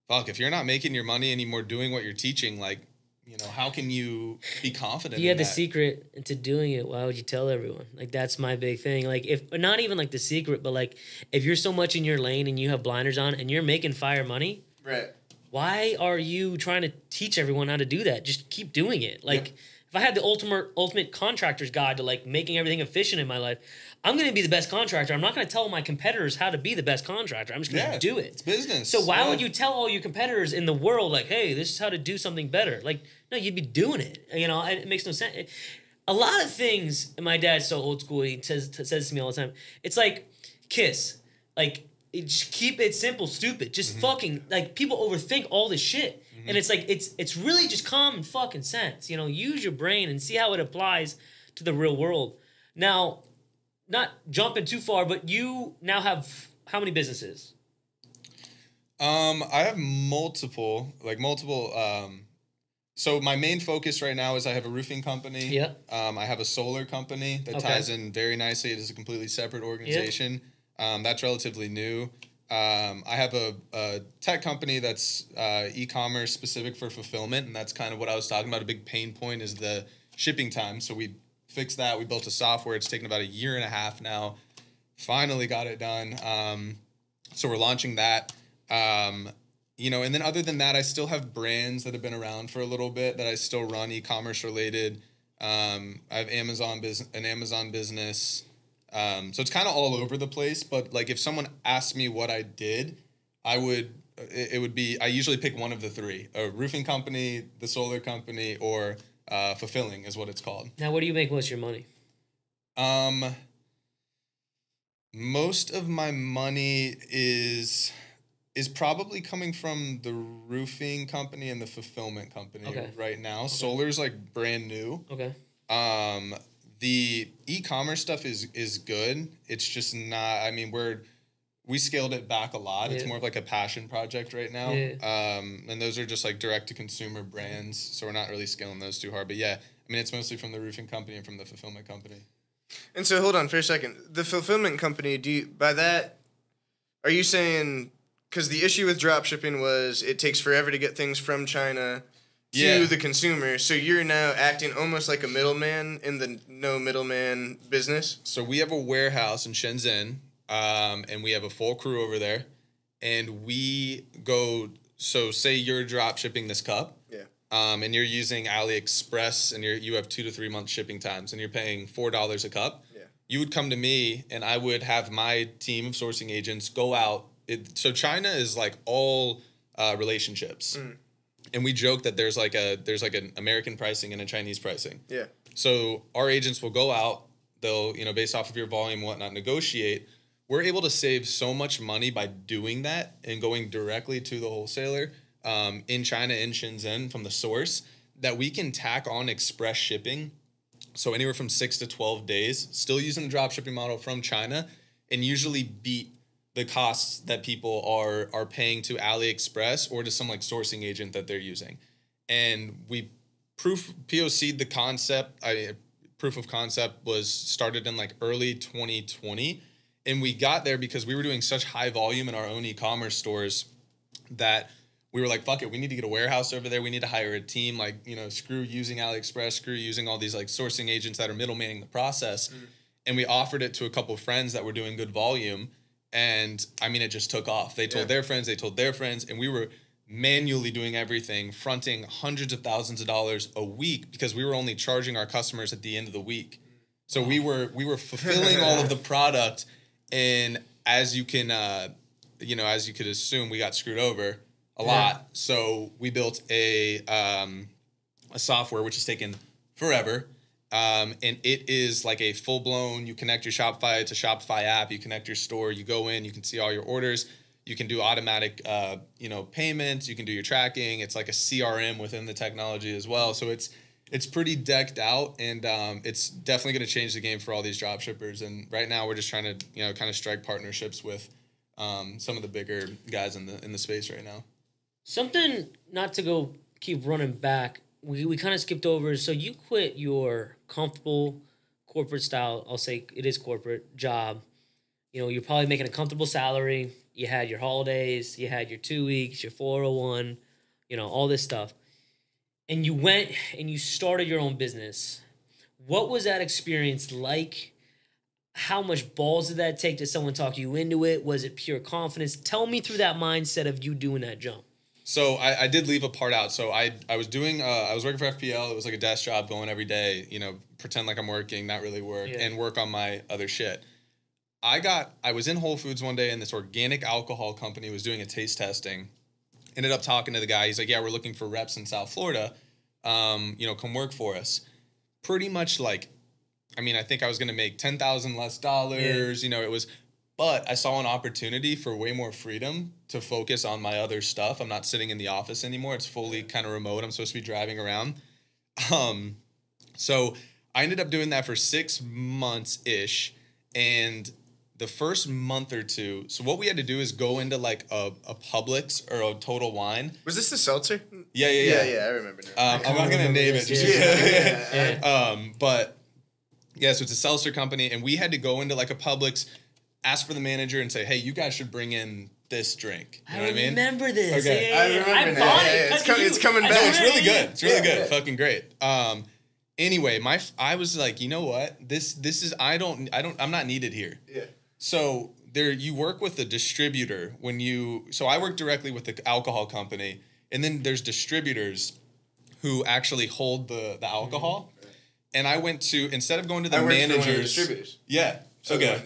fuck, if you're not making your money anymore doing what you're teaching, like, you know, how can you be confident in that? You had the secret to doing it. Why would you tell everyone? Like, that's my big thing. Like, if not even like the secret, but like if you're so much in your lane and you have blinders on and you're making fire money, right? Why are you trying to teach everyone how to do that? Just keep doing it. Like, if I had the ultimate contractor's guide to like making everything efficient in my life, I'm going to be the best contractor. I'm not going to tell my competitors how to be the best contractor. I'm just going to do it. It's business. So why would you tell all your competitors in the world, like, hey, this is how to do something better? Like, no, you'd be doing it. You know, it makes no sense. A lot of things, and my dad's so old school, he says to me all the time, it's like KISS. Like, just keep it simple, stupid. Just fucking, like, people overthink all this shit. And it's like, it's really just common fucking sense. You know, use your brain and see how it applies to the real world. Now, not jumping too far, but you now have how many businesses? I have multiple So my main focus right now is I have a roofing company. Yeah. I have a solar company that ties in very nicely. It is a completely separate organization. That's relatively new. I have a tech company that's e-commerce specific for fulfillment, and that's kind of what I was talking about. A big pain point is the shipping time. So we fixed that. We built a software. It's taken about 1.5 years now. Finally got it done. So we're launching that. You know, and then other than that, I still have brands that have been around for a little bit that I still run e-commerce related. I have an Amazon business. So it's kind of all over the place. But like if someone asked me what I did, it would be, I usually pick one of the three: a roofing company, the solar company, or fulfilling is what it's called. Now, where do you make most of your money? Most of my money is probably coming from the roofing company and the fulfillment company right now. Okay. Solar's like brand new. Okay. The e-commerce stuff is good. It's just not, I mean, we scaled it back a lot. It's more of like a passion project right now. And those are just like direct to consumer brands. So we're not really scaling those too hard. But yeah, I mean, it's mostly from the roofing company and from the fulfillment company. And so hold on for a second. The fulfillment company, are you saying, because the issue with drop shipping was it takes forever to get things from China to the consumer. So you're now acting almost like a middleman in the no middleman business? So we have a warehouse in Shenzhen, and we have a full crew over there. And we go, so say you're drop shipping this cup. Yeah. And you're using AliExpress, and you have 2 to 3 month shipping times, and you're paying $4 a cup. Yeah. You would come to me, and I would have my team of sourcing agents go out. So China is like all relationships, and we joke that there's like an American pricing and a Chinese pricing. Yeah. So our agents will go out. They'll, you know, based off of your volume and whatnot, negotiate. We're able to save so much money by doing that and going directly to the wholesaler in China, in Shenzhen, from the source, that we can tack on express shipping. So anywhere from 6 to 12 days, still using the drop shipping model from China, and usually beat the costs that people are paying to AliExpress or to some like sourcing agent that they're using. And we POC'd the concept. Proof of concept was started in like early 2020. And we got there because we were doing such high volume in our own e-commerce stores that we were like, fuck it, we need to get a warehouse over there. We need to hire a team, like, you know, screw using AliExpress, screw using all these like sourcing agents that are middlemaning the process. And we offered it to a couple of friends that were doing good volume. And I mean, it just took off. They told their friends, and we were manually doing everything, fronting hundreds of thousands of dollars a week because we were only charging our customers at the end of the week. So we were fulfilling all of the product, and as you can, as you could assume, we got screwed over a lot. So we built a software which has taken forever. And it is like a full-blown, you connect your Shopify to Shopify app, you connect your store, you go in, you can see all your orders, you can do automatic, payments, you can do your tracking. It's like a CRM within the technology as well. So it's pretty decked out, and it's definitely going to change the game for all these drop shippers. And right now we're just trying to, kind of strike partnerships with some of the bigger guys in the space right now. Something, not to keep running back, we kind of skipped over. So you quit your comfortable corporate style, I'll say it is corporate job. You're probably making a comfortable salary. You had your holidays, you had your 2 weeks, your 401, all this stuff. And you went and you started your own business. What was that experience like? How much balls did that take? Did someone talk you into it? Was it pure confidence? Tell me through that mindset of you doing that jump. So I did leave a part out. So I was doing, I was working for FPL. It was like a desk job, going every day, pretend like I'm working, not really work, and work on my other shit. I was in Whole Foods one day, and this organic alcohol company was doing a taste testing. Ended up talking to the guy. He's like, yeah, we're looking for reps in South Florida. Come work for us. Pretty much like, I think I was going to make $10,000 less dollars. It was, but I saw an opportunity for way more freedom to focus on my other stuff. I'm not sitting in the office anymore. It's fully kind of remote. I'm supposed to be driving around. So I ended up doing that for 6 months-ish. And the first month or two, so what we had to do is go into like a Publix or a Total Wine. Was this the seltzer? Yeah, I remember now. I'm not going to name it. But yeah, so it's a seltzer company, and we had to go into like a Publix, ask for the manager, and say, hey, you guys should bring in this drink. You know what I mean? Remember this. Okay. I remember bought it. It's coming back. No, it's really good. It's really good. Fucking great. Anyway, I was like, you know what? This is I'm not needed here. Yeah. So you work with a distributor so I work directly with the alcohol company, and then there's distributors who actually hold the alcohol. Mm-hmm. And I went to, instead of going to the managers. For one of the distributors. Yeah. Okay.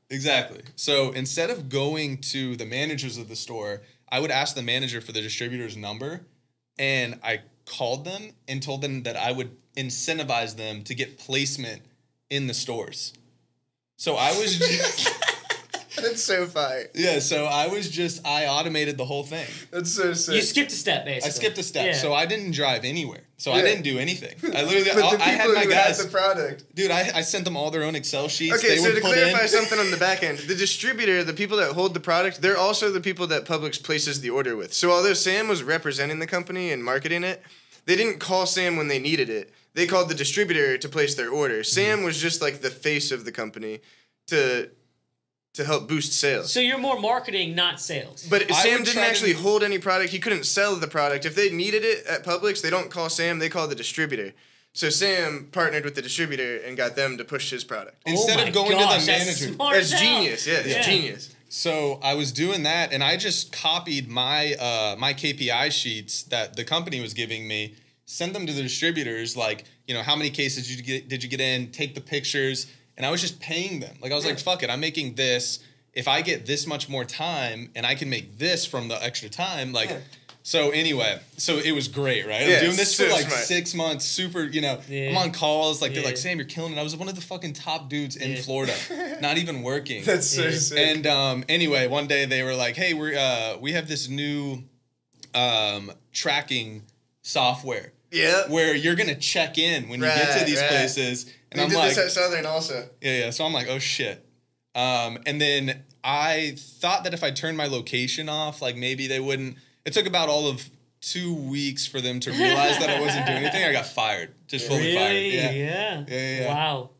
Exactly. So instead of going to the managers of the store, I would ask the manager for the distributor's number, and I called them and told them that I would incentivize them to get placement in the stores. So I was just... That's so fire. Yeah, so I automated the whole thing. That's so sick. You skipped a step, basically. I skipped a step, yeah. So I didn't drive anywhere. So I didn't do anything. I literally, but the I had my guys. had the product. Dude, I sent them all their own Excel sheets. Okay, so to clarify something on the back end, the distributor, the people that hold the product, they're also the people that Publix places the order with. So although Sam was representing the company and marketing it, they didn't call Sam when they needed it. They called the distributor to place their order. Sam was just like the face of the company to help boost sales. So you're more marketing, not sales. But Sam didn't actually hold any product. He couldn't sell the product. If they needed it at Publix, they don't call Sam, they call the distributor. So Sam partnered with the distributor and got them to push his product. Instead of going to the manager. That's genius. Yeah, it's genius. So I was doing that, and I just copied my KPI sheets that the company was giving me, sent them to the distributors, like, how many cases did you get in, take the pictures, and I was just paying them. Like, I was like, fuck it, I'm making this. If I get this much more time and I can make this from the extra time, so anyway, so it was great, right? I'm doing this for like 6 months, super, I'm on calls, they're like, Sam, you're killing it. I was one of the fucking top dudes in Florida, not even working. That's so sick. And anyway, one day they were like, hey, we have this new tracking software. Yeah. Where you're going to check in when you get to these places. And I'm like, this at Southern also. Yeah. So I'm like, oh shit. And then I thought that if I turned my location off, like maybe they wouldn't. It took about all of 2 weeks for them to realize that I wasn't doing anything. I got fired. Just fully fired. Yeah. Wow.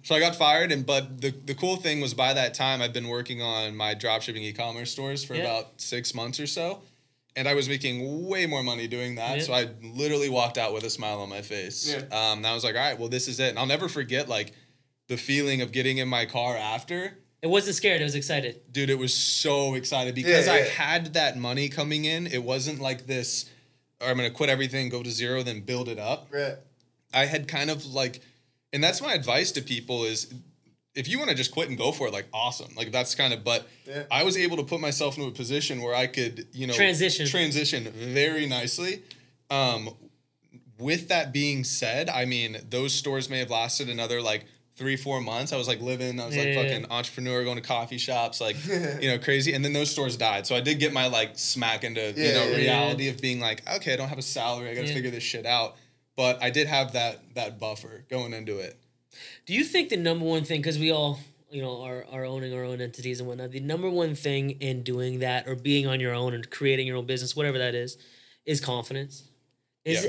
So I got fired, but the cool thing was by that time I've been working on my dropshipping e-commerce stores for about 6 months or so. And I was making way more money doing that. So I literally walked out with a smile on my face. And I was like, all right, well, this is it. And I'll never forget, like, the feeling of getting in my car after. It wasn't scared. It was excited. Dude, it was so excited because I had that money coming in. It wasn't like this, I'm going to quit everything, go to zero, then build it up. Right. I had kind of like, and that's my advice to people is, if you want to just quit and go for it, like, awesome. Like, that's kind of, but I was able to put myself into a position where I could, transition very nicely. With that being said, I mean, those stores may have lasted another, 3-4 months. I was living, I was fucking entrepreneur, going to coffee shops, crazy. And then those stores died. So I did get my, smack into, reality of being like, okay, I don't have a salary. I got to figure this shit out. But I did have that buffer going into it. Do you think the number one thing, because we all, are owning our own entities and whatnot, the number one thing in doing that or being on your own and creating your own business, whatever that is confidence?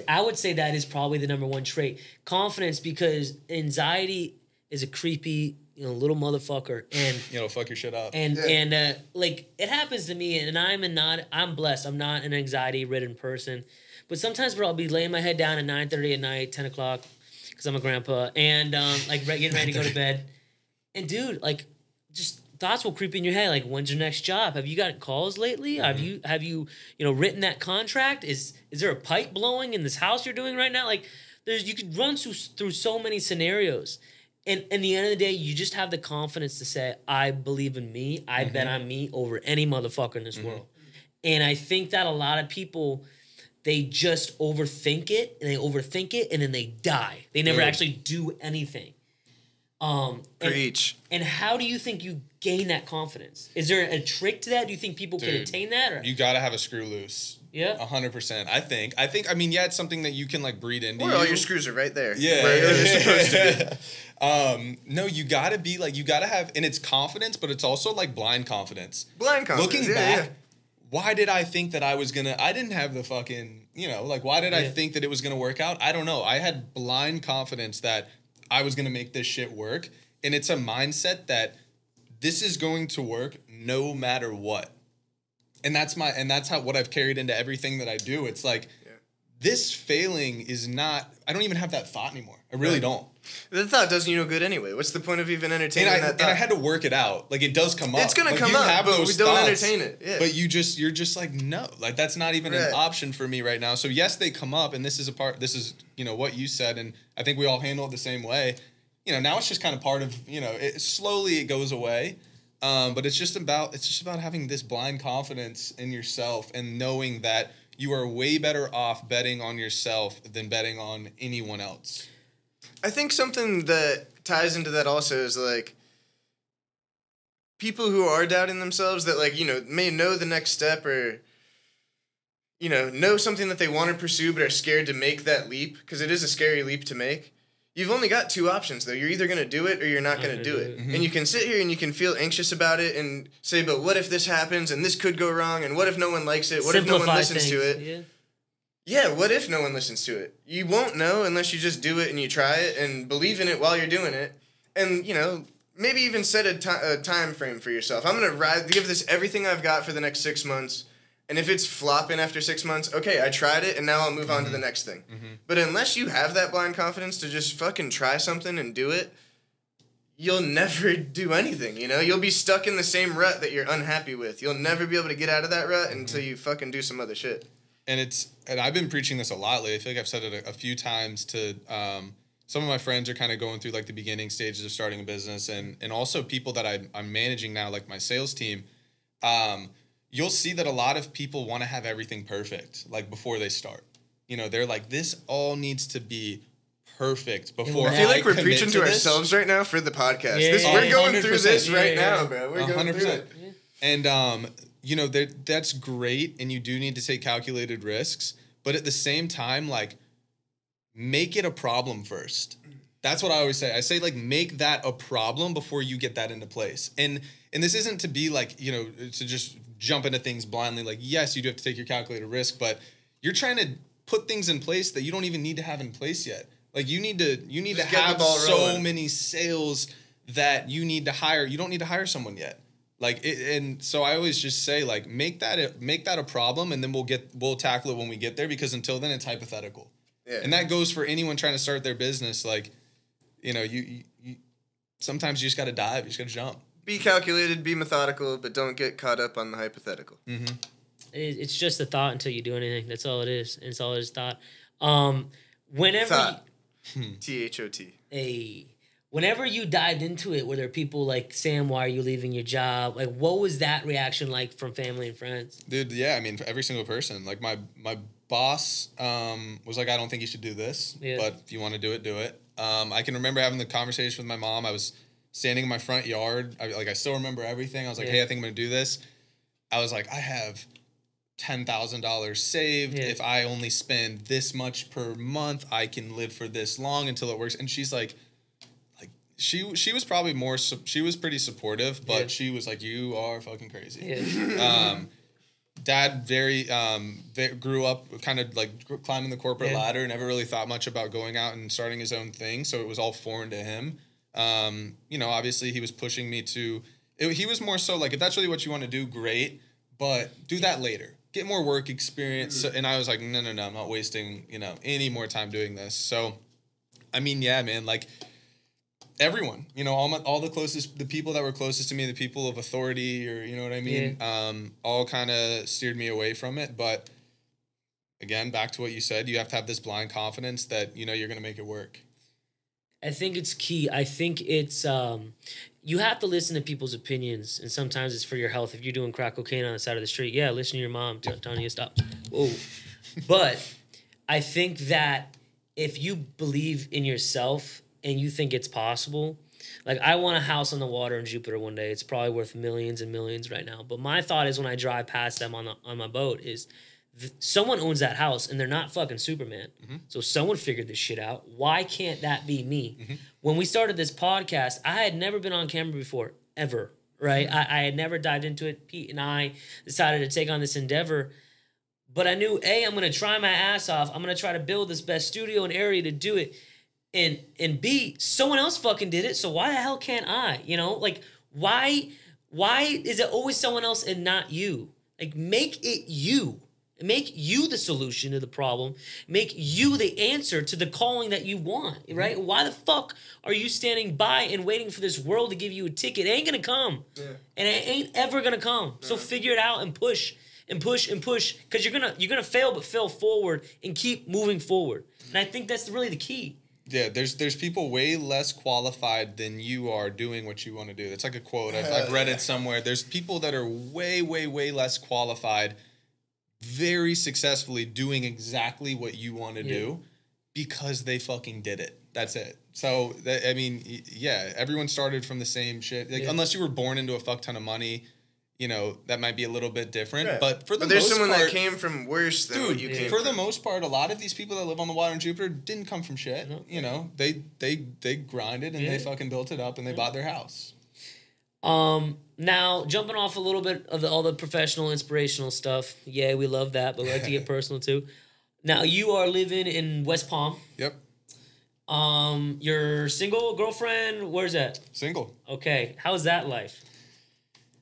I would say that is probably the number one trait. Confidence, because anxiety is a creepy, little motherfucker, and fuck your shit up. And it happens to me, and I'm blessed. I'm not an anxiety-ridden person, but sometimes I'll be laying my head down at 9:30 at night, 10 o'clock, because I'm a grandpa, and getting ready to go to bed, and dude, just thoughts will creep in your head, when's your next job? Have you gotten calls lately? Mm-hmm. Have you written that contract? Is there a pipe blowing in this house you're doing right now? You could run through so many scenarios. And at the end of the day, you just have the confidence to say, I believe in me. I bet on me over any motherfucker in this world. And I think that a lot of people, they just overthink it, and then they die. They never actually do anything. Preach. And how do you think you gain that confidence? Is there a trick to that? Do you think people can attain that? Or? You got to have a screw loose. Yeah. 100%. I think, I mean, yeah, it's something that you can like breed into. All your screws are right there. Yeah. Where they're supposed to be. No, you gotta be like, you gotta have, and it's confidence, but it's also like blind confidence. Blind confidence. Looking back, why did I think that I didn't have the fucking, like, why did I think that it was gonna work out? I don't know. I had blind confidence that I was gonna make this shit work. And it's a mindset that this is going to work no matter what. And that's what I've carried into everything that I do. It's like, this failing is not, I don't even have that thought anymore. I really don't. The thought does you no good anyway. What's the point of even entertaining that thought? And I had to work it out. Like, it does come up. It's going to like, come up, but we don't entertain it. Yeah. But you're just like, no. Like, that's not even an option for me right now. So, yes, they come up, and this is what you said, and I think we all handle it the same way. Now it's just kind of part of, slowly it goes away. But it's just about having this blind confidence in yourself and knowing that you are way better off betting on yourself than betting on anyone else. I think something that ties into that also is like people who are doubting themselves that like, may know the next step or, know something that they want to pursue but are scared to make that leap because it is a scary leap to make. You've only got two options, though. You're either going to do it or you're not going to do it. Mm-hmm. And you can sit here and you can feel anxious about it and say, but what if this happens and this could go wrong and what if no one likes it? What if no one listens to it? Yeah, what if no one listens to it? You won't know unless you just do it and you try it and believe in it while you're doing it. And, maybe even set a time frame for yourself. I'm going to give this everything I've got for the next 6 months. And if it's flopping after 6 months, okay, I tried it, and now I'll move on to the next thing. Mm-hmm. But unless you have that blind confidence to just fucking try something and do it, you'll never do anything, You'll be stuck in the same rut that you're unhappy with. You'll never be able to get out of that rut until you fucking do some other shit. And I've been preaching this a lot lately. I feel like I've said it a few times to some of my friends are kind of going through, like, the beginning stages of starting a business, and also people that I'm managing now, like my sales team. You'll see that a lot of people want to have everything perfect, like, before they start. They're like, this all needs to be perfect before I feel like we're preaching to ourselves right now for the podcast. Yeah, we're going through this right now, bro. We're 100%. Going through it. And, that's great, and you do need to take calculated risks. But at the same time, like, make it a problem first. That's what I always say. I say, like, make that a problem before you get that into place. And this isn't to be, like, to just jump into things blindly. Like, yes, you do have to take your calculated risk, but you're trying to put things in place that you don't even need to have in place yet. Like, you need to have so many sales that you need to hire. You don't need to hire someone yet. Like, and so I always just say, like, make that a problem, and then we'll tackle it when we get there, because until then it's hypothetical. Yeah. And that goes for anyone trying to start their business. Like, you sometimes you just got to dive. You just got to jump. Be calculated, be methodical, but don't get caught up on the hypothetical. Mm-hmm. It's just a thought until you do anything. That's all it is. It's all it is, thought. Whenever thought. THOT. Whenever you dived into it, were there people like, Sam, why are you leaving your job? Like, what was that reaction like from family and friends? Dude, yeah, I mean, for every single person. Like, my boss was like, I don't think you should do this, but if you want to do it, do it. I can remember having the conversation with my mom. I was standing in my front yard. I still remember everything. I was like, hey, I think I'm going to do this. I was like, I have $10,000 saved. Yeah. If I only spend this much per month, I can live for this long until it works. And she's like she was probably she was pretty supportive, but she was like, you are fucking crazy. Yeah. Dad grew up kind of like climbing the corporate ladder, never really thought much about going out and starting his own thing. So it was all foreign to him. Obviously he was pushing me he was more so like, if that's really what you want to do, great, but do that later. Get more work experience. Mm-hmm. And I was like, no, I'm not wasting, any more time doing this. So, I mean, yeah, man, like everyone, all the people that were closest to me, the people of authority, or, you know what I mean? Yeah. All kind of steered me away from it. But again, back to what you said, you have to have this blind confidence that, you're going to make it work. I think it's key. I think it's, you have to listen to people's opinions, and sometimes it's for your health. If you're doing crack cocaine on the side of the street, listen to your mom telling you to stop. Whoa. But I think that if you believe in yourself and you think it's possible, like, I want a house on the water in Jupiter one day. It's probably worth millions and millions right now. But my thought is, when I drive past them on my boat, is someone owns that house and they're not fucking Superman. So someone figured this shit out. Why can't that be me? When we started this podcast, I had never been on camera before, ever, right? I had never dived into it. Pete and I decided to take on this endeavor. But I knew, A, I'm going to try my ass off. I'm going to try to build this best studio and area to do it. And B, someone else fucking did it, so why the hell can't I? You know, like, why is it always someone else and not you? Like, make it you. Make you the solution to the problem. Make you the answer to the calling that you want, right? Why the fuck are you standing by and waiting for this world to give you a ticket? It ain't gonna come. And it ain't ever gonna come. So figure it out and push and push and push, because you're gonna fail, but fail forward and keep moving forward. And I think that's really the key. Yeah, there's people way less qualified than you are doing what you want to do. That's like a quote. I've read it somewhere. There's people that are way, way, way less qualified, very successfully doing exactly what you want to do because they fucking did it. That's it. So, everyone started from the same shit. Like, unless you were born into a fuck ton of money, you know, that might be a little bit different. Right. But for the there's most someone part, that came from worse than what you came from. For the most part, a lot of these people that live on the water in Jupiter didn't come from shit. No. You know, they grinded and they fucking built it up and they bought their house. Now, jumping off a little bit of all the professional, inspirational stuff. Yeah, we love that, but we like to get personal too. Now, you are living in West Palm. Yep. You're single, girlfriend? Where's that? Single. Okay. How's that life?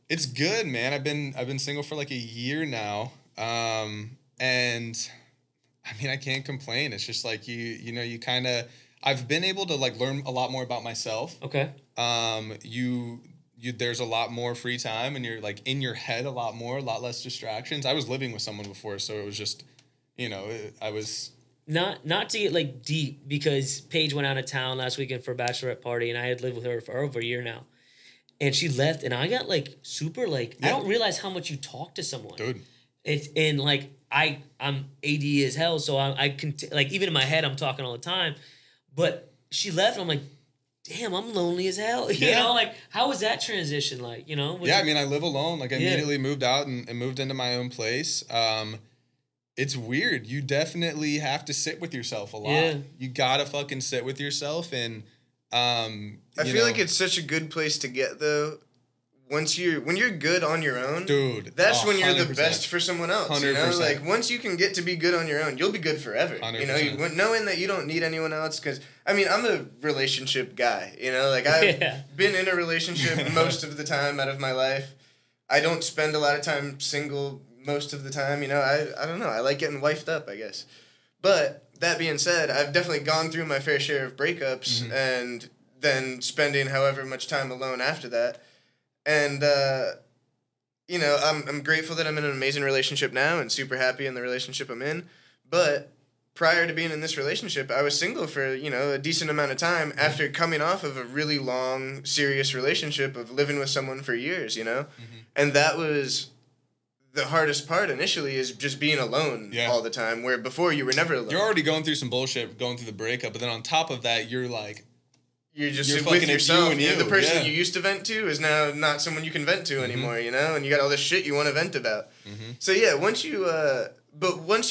It's good, man. I've been single for like a year now. And I mean, I can't complain. It's just like you kind of, I've been able to like learn a lot more about myself. Okay. There's a lot more free time and you're like in your head a lot less distractions. I was living with someone before, so it was just, I was not to get like deep, because Paige went out of town last weekend for a bachelorette party and I had lived with her for over a year now. And she left, and I got like super like I don't realize how much you talk to someone, dude. It's and like I'm AD as hell, so I can like even in my head I'm talking all the time. But she left, and I'm like, damn, I'm lonely as hell. You know, like how was that transition like? You know? I mean, I live alone. Like I immediately moved out and moved into my own place. It's weird. You definitely have to sit with yourself a lot. Yeah. You gotta fucking sit with yourself and. I feel like it's such a good place to get though. When you're good on your own, dude, that's when you're the best for someone else. 100%. You know, like once you can get to be good on your own, you'll be good forever. 100%. You know, knowing that you don't need anyone else. Because I mean, I'm a relationship guy. You know, like I've been in a relationship most of the time out of my life. I don't spend a lot of time single most of the time. You know, I don't know. I like getting wifed up, I guess. But that being said, I've definitely gone through my fair share of breakups and then spending however much time alone after that. And, I'm grateful that I'm in an amazing relationship now and super happy in the relationship I'm in. But prior to being in this relationship, I was single for, a decent amount of time after coming off of a really long, serious relationship of living with someone for years, And that was... the hardest part initially is just being alone all the time, where before you were never alone. You're already going through some bullshit, going through the breakup, but then on top of that, you're like... You're with yourself. The person that you used to vent to is now not someone you can vent to anymore, And you got all this shit you want to vent about. So once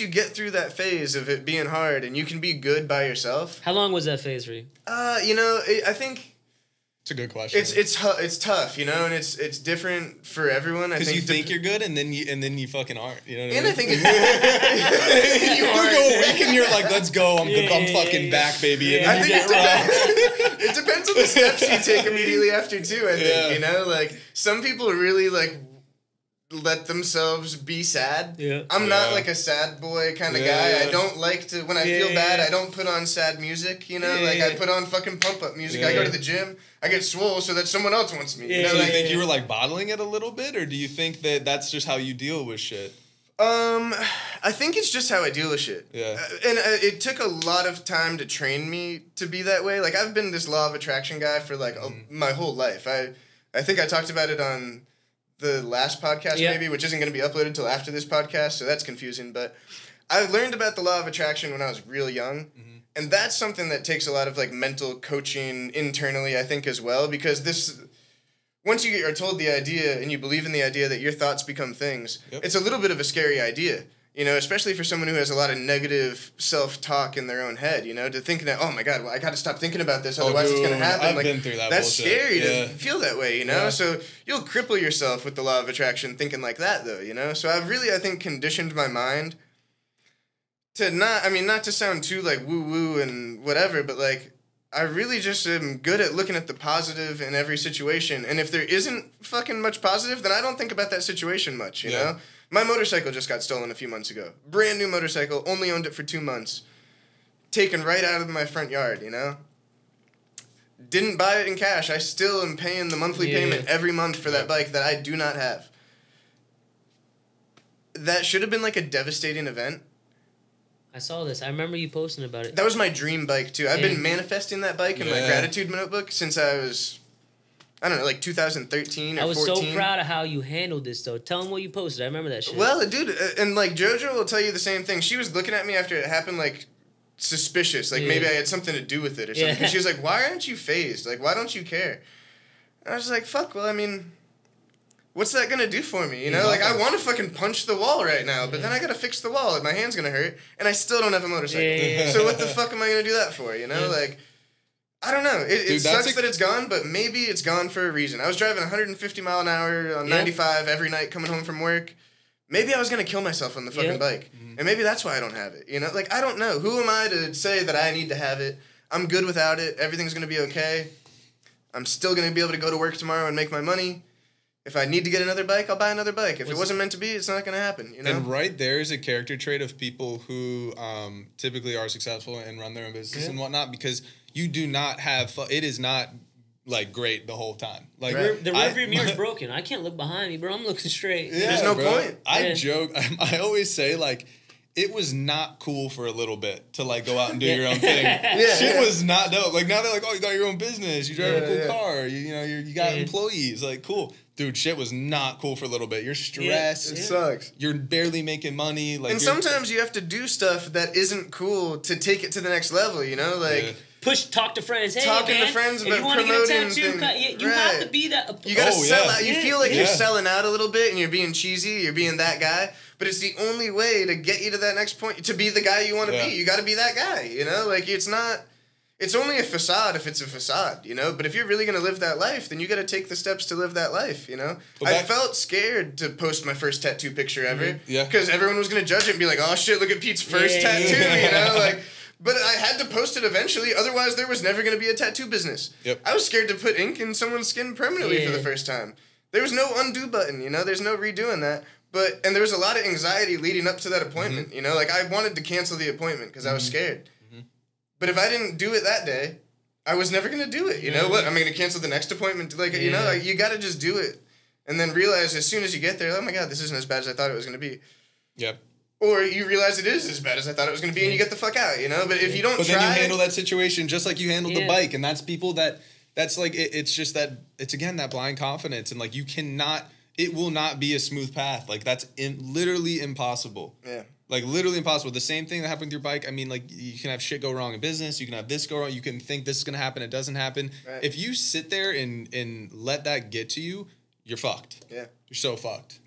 you get through that phase of it being hard and you can be good by yourself... How long was that phase for you? I think... It's a good question. It's tough, and it's different for everyone. Because you think you're good, and then you fucking aren't. You know what I mean? And I think it's you go a week and you're like, let's go. I'm fucking back, baby. And I think it depends on the steps you take immediately after too. I think like some people really like let themselves be sad. Yeah. I'm not like a sad boy kind of guy. I don't like to when I feel bad. I don't put on sad music. Like I put on fucking pump up music. I go to the gym. I get swole so that someone else wants me. So you think you were like bottling it a little bit, or do you think that that's just how you deal with shit? I think it's just how I deal with shit. Yeah. And it took a lot of time to train me to be that way. Like I've been this law of attraction guy for like my whole life. I think I talked about it on the last podcast maybe, which isn't going to be uploaded till after this podcast, so that's confusing. But I learned about the law of attraction when I was real young. And that's something that takes a lot of like mental coaching internally, I think, as well, because once you are told the idea and you believe in the idea that your thoughts become things, it's a little bit of a scary idea. You know, especially for someone who has a lot of negative self-talk in their own head, you know, to think that, oh my God, well, I got to stop thinking about this, otherwise it's going to happen. I've been through that That's bullshit. scary to feel that way, you know? So you'll cripple yourself with the law of attraction thinking like that, though, you know? So I've really, I think, conditioned my mind to not to sound too, like, woo-woo and whatever, but, like, I really just am good at looking at the positive in every situation. And if there isn't fucking much positive, then I don't think about that situation much, you know? My motorcycle just got stolen a few months ago. Brand new motorcycle, only owned it for 2 months. Taken right out of my front yard, you know? Didn't buy it in cash. I still am paying the monthly payment every month for that bike that I do not have. That should have been like a devastating event. I saw this. I remember you posting about it. That was my dream bike, too. I've been manifesting that bike in my gratitude notebook since I was, I don't know, like 2013 or 14. I was so proud of how you handled this, though. Tell them what you posted. I remember that shit. Well, dude, and like JoJo will tell you the same thing. She was looking at me after it happened, like, suspicious. Like, maybe I had something to do with it or something. And she was like, why aren't you phased? Like, why don't you care? And I was like, fuck, well, I mean, what's that gonna do for me? You know, like, I want to fucking punch the wall right now, but then I gotta fix the wall and my hand's gonna hurt, and I still don't have a motorcycle. So what the fuck am I gonna do that for, you know? Like, I don't know. It sucks that it's gone, but maybe it's gone for a reason. I was driving 150 mile an hour on 95 every night coming home from work. Maybe I was going to kill myself on the fucking bike. And maybe that's why I don't have it. You know, like, I don't know. Who am I to say that I need to have it? I'm good without it. Everything's going to be okay. I'm still going to be able to go to work tomorrow and make my money. If I need to get another bike, I'll buy another bike. If it wasn't meant to be, it's not going to happen, you know? And right there is a character trait of people who typically are successful and run their own business and whatnot, because you do not have it is not, like, great the whole time. Like, the rearview mirror's broken. I can't look behind me, bro. I'm looking straight. Yeah, there's no point. I joke. I always say, like, it was not cool for a little bit to, like, go out and do your own thing. Shit was not dope. Like, now they're like, oh, you got your own business. You drive a cool car. You know, you got employees. Like, cool. Dude, shit was not cool for a little bit. You're stressed. It sucks. You're barely making money. Like, and sometimes you have to do stuff that isn't cool to take it to the next level, you know? Like... Talk to friends. Hey, talking man, to friends about if you want to get a tattoo, you have to be that. You gotta sell out. You feel like you're selling out a little bit, and you're being cheesy. You're being that guy, but it's the only way to get you to that next point. To be the guy you want to be, you got to be that guy. You know, like it's not. It's only a facade if it's a facade, you know. But if you're really gonna live that life, then you got to take the steps to live that life, you know. I felt scared to post my first tattoo picture ever, because everyone was gonna judge it and be like, "Oh shit, look at Pete's first tattoo," you know, like. But I had to post it eventually, otherwise there was never going to be a tattoo business. I was scared to put ink in someone's skin permanently for the first time. There was no undo button, you know, there's no redoing that. And there was a lot of anxiety leading up to that appointment, you know, like I wanted to cancel the appointment because I was scared. But if I didn't do it that day, I was never going to do it, you know? What, am I going to cancel the next appointment? Like, you know, like, you got to just do it. And then realize as soon as you get there, oh my God, this isn't as bad as I thought it was going to be. Or you realize it is as bad as I thought it was going to be, and you get the fuck out, you know? But if you don't then you handle that situation just like you handled the bike, and that's people that's like, it's just that, it's again, that blind confidence, and like you cannot, it will not be a smooth path. Like that's literally impossible. Like literally impossible. The same thing that happened with your bike, I mean, like you can have shit go wrong in business, you can have this go wrong, you can think this is going to happen, it doesn't happen. If you sit there and let that get to you, you're fucked. You're so fucked.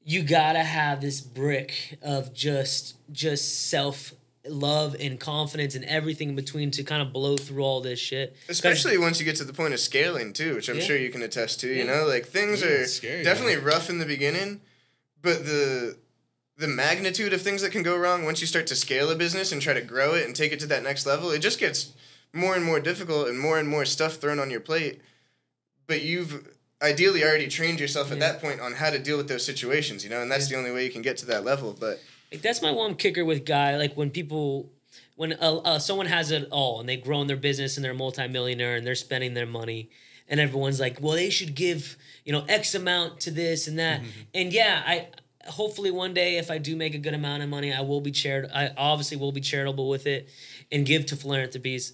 You gotta have this brick of just self-love and confidence and everything in between to kind of blow through all this shit. Especially once you get to the point of scaling, too, which I'm sure you can attest to, you know? Like, things are scary, definitely rough in the beginning, but the magnitude of things that can go wrong once you start to scale a business and try to grow it and take it to that next level, it just gets more and more difficult and more stuff thrown on your plate. But you've ideally already trained yourself at that point on how to deal with those situations, you know, and that's the only way you can get to that level. But like, that's my one kicker with guy, like when someone has it all and they grow in their business and they're a multimillionaire and they're spending their money and everyone's like, well, they should give, you know, X amount to this and that. And I hopefully one day if I do make a good amount of money, I obviously will be charitable with it and give to philanthropies.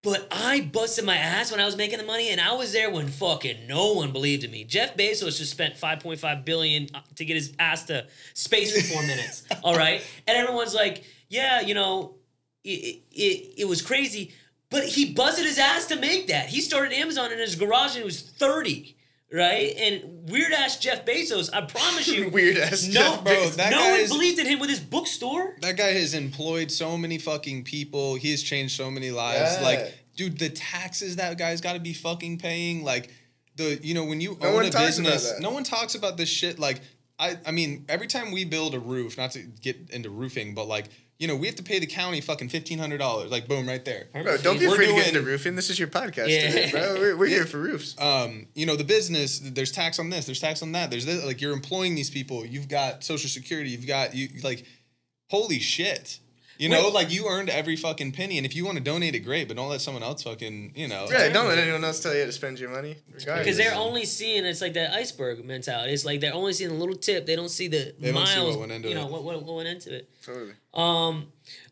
But I busted my ass when I was making the money, and I was there when fucking no one believed in me. Jeff Bezos just spent $5.5 billion to get his ass to space for 4 minutes, all right? And everyone's like, yeah, you know, it was crazy. But he busted his ass to make that. He started Amazon in his garage, and he was 30, right? And weird-ass Jeff Bezos, I promise you. Weird-ass Jeff Bezos. No one believed in him with his bookstore. That guy has employed so many fucking people. He has changed so many lives. Yeah. Like, dude, the taxes that guy's got to be fucking paying. Like, when you own a business, no one talks about this shit. Like, I mean, every time we build a roof, not to get into roofing, but like, we have to pay the county fucking $1,500. Like, boom, right there. Bro, don't be afraid to get into roofing. This is your podcast, today, bro. We're here for roofs. The business, there's tax on this, there's tax on that. There's this, like, you're employing these people. You've got Social Security. Like, holy shit. Like, you earned every fucking penny. And if you want to donate it, great. But don't let someone else fucking, Yeah, don't let anyone else tell you how to spend your money. Because they're only seeing, it's like that iceberg mentality. It's like they're only seeing a little tip. They don't see the miles. Don't see what went into it. What went into it. Totally.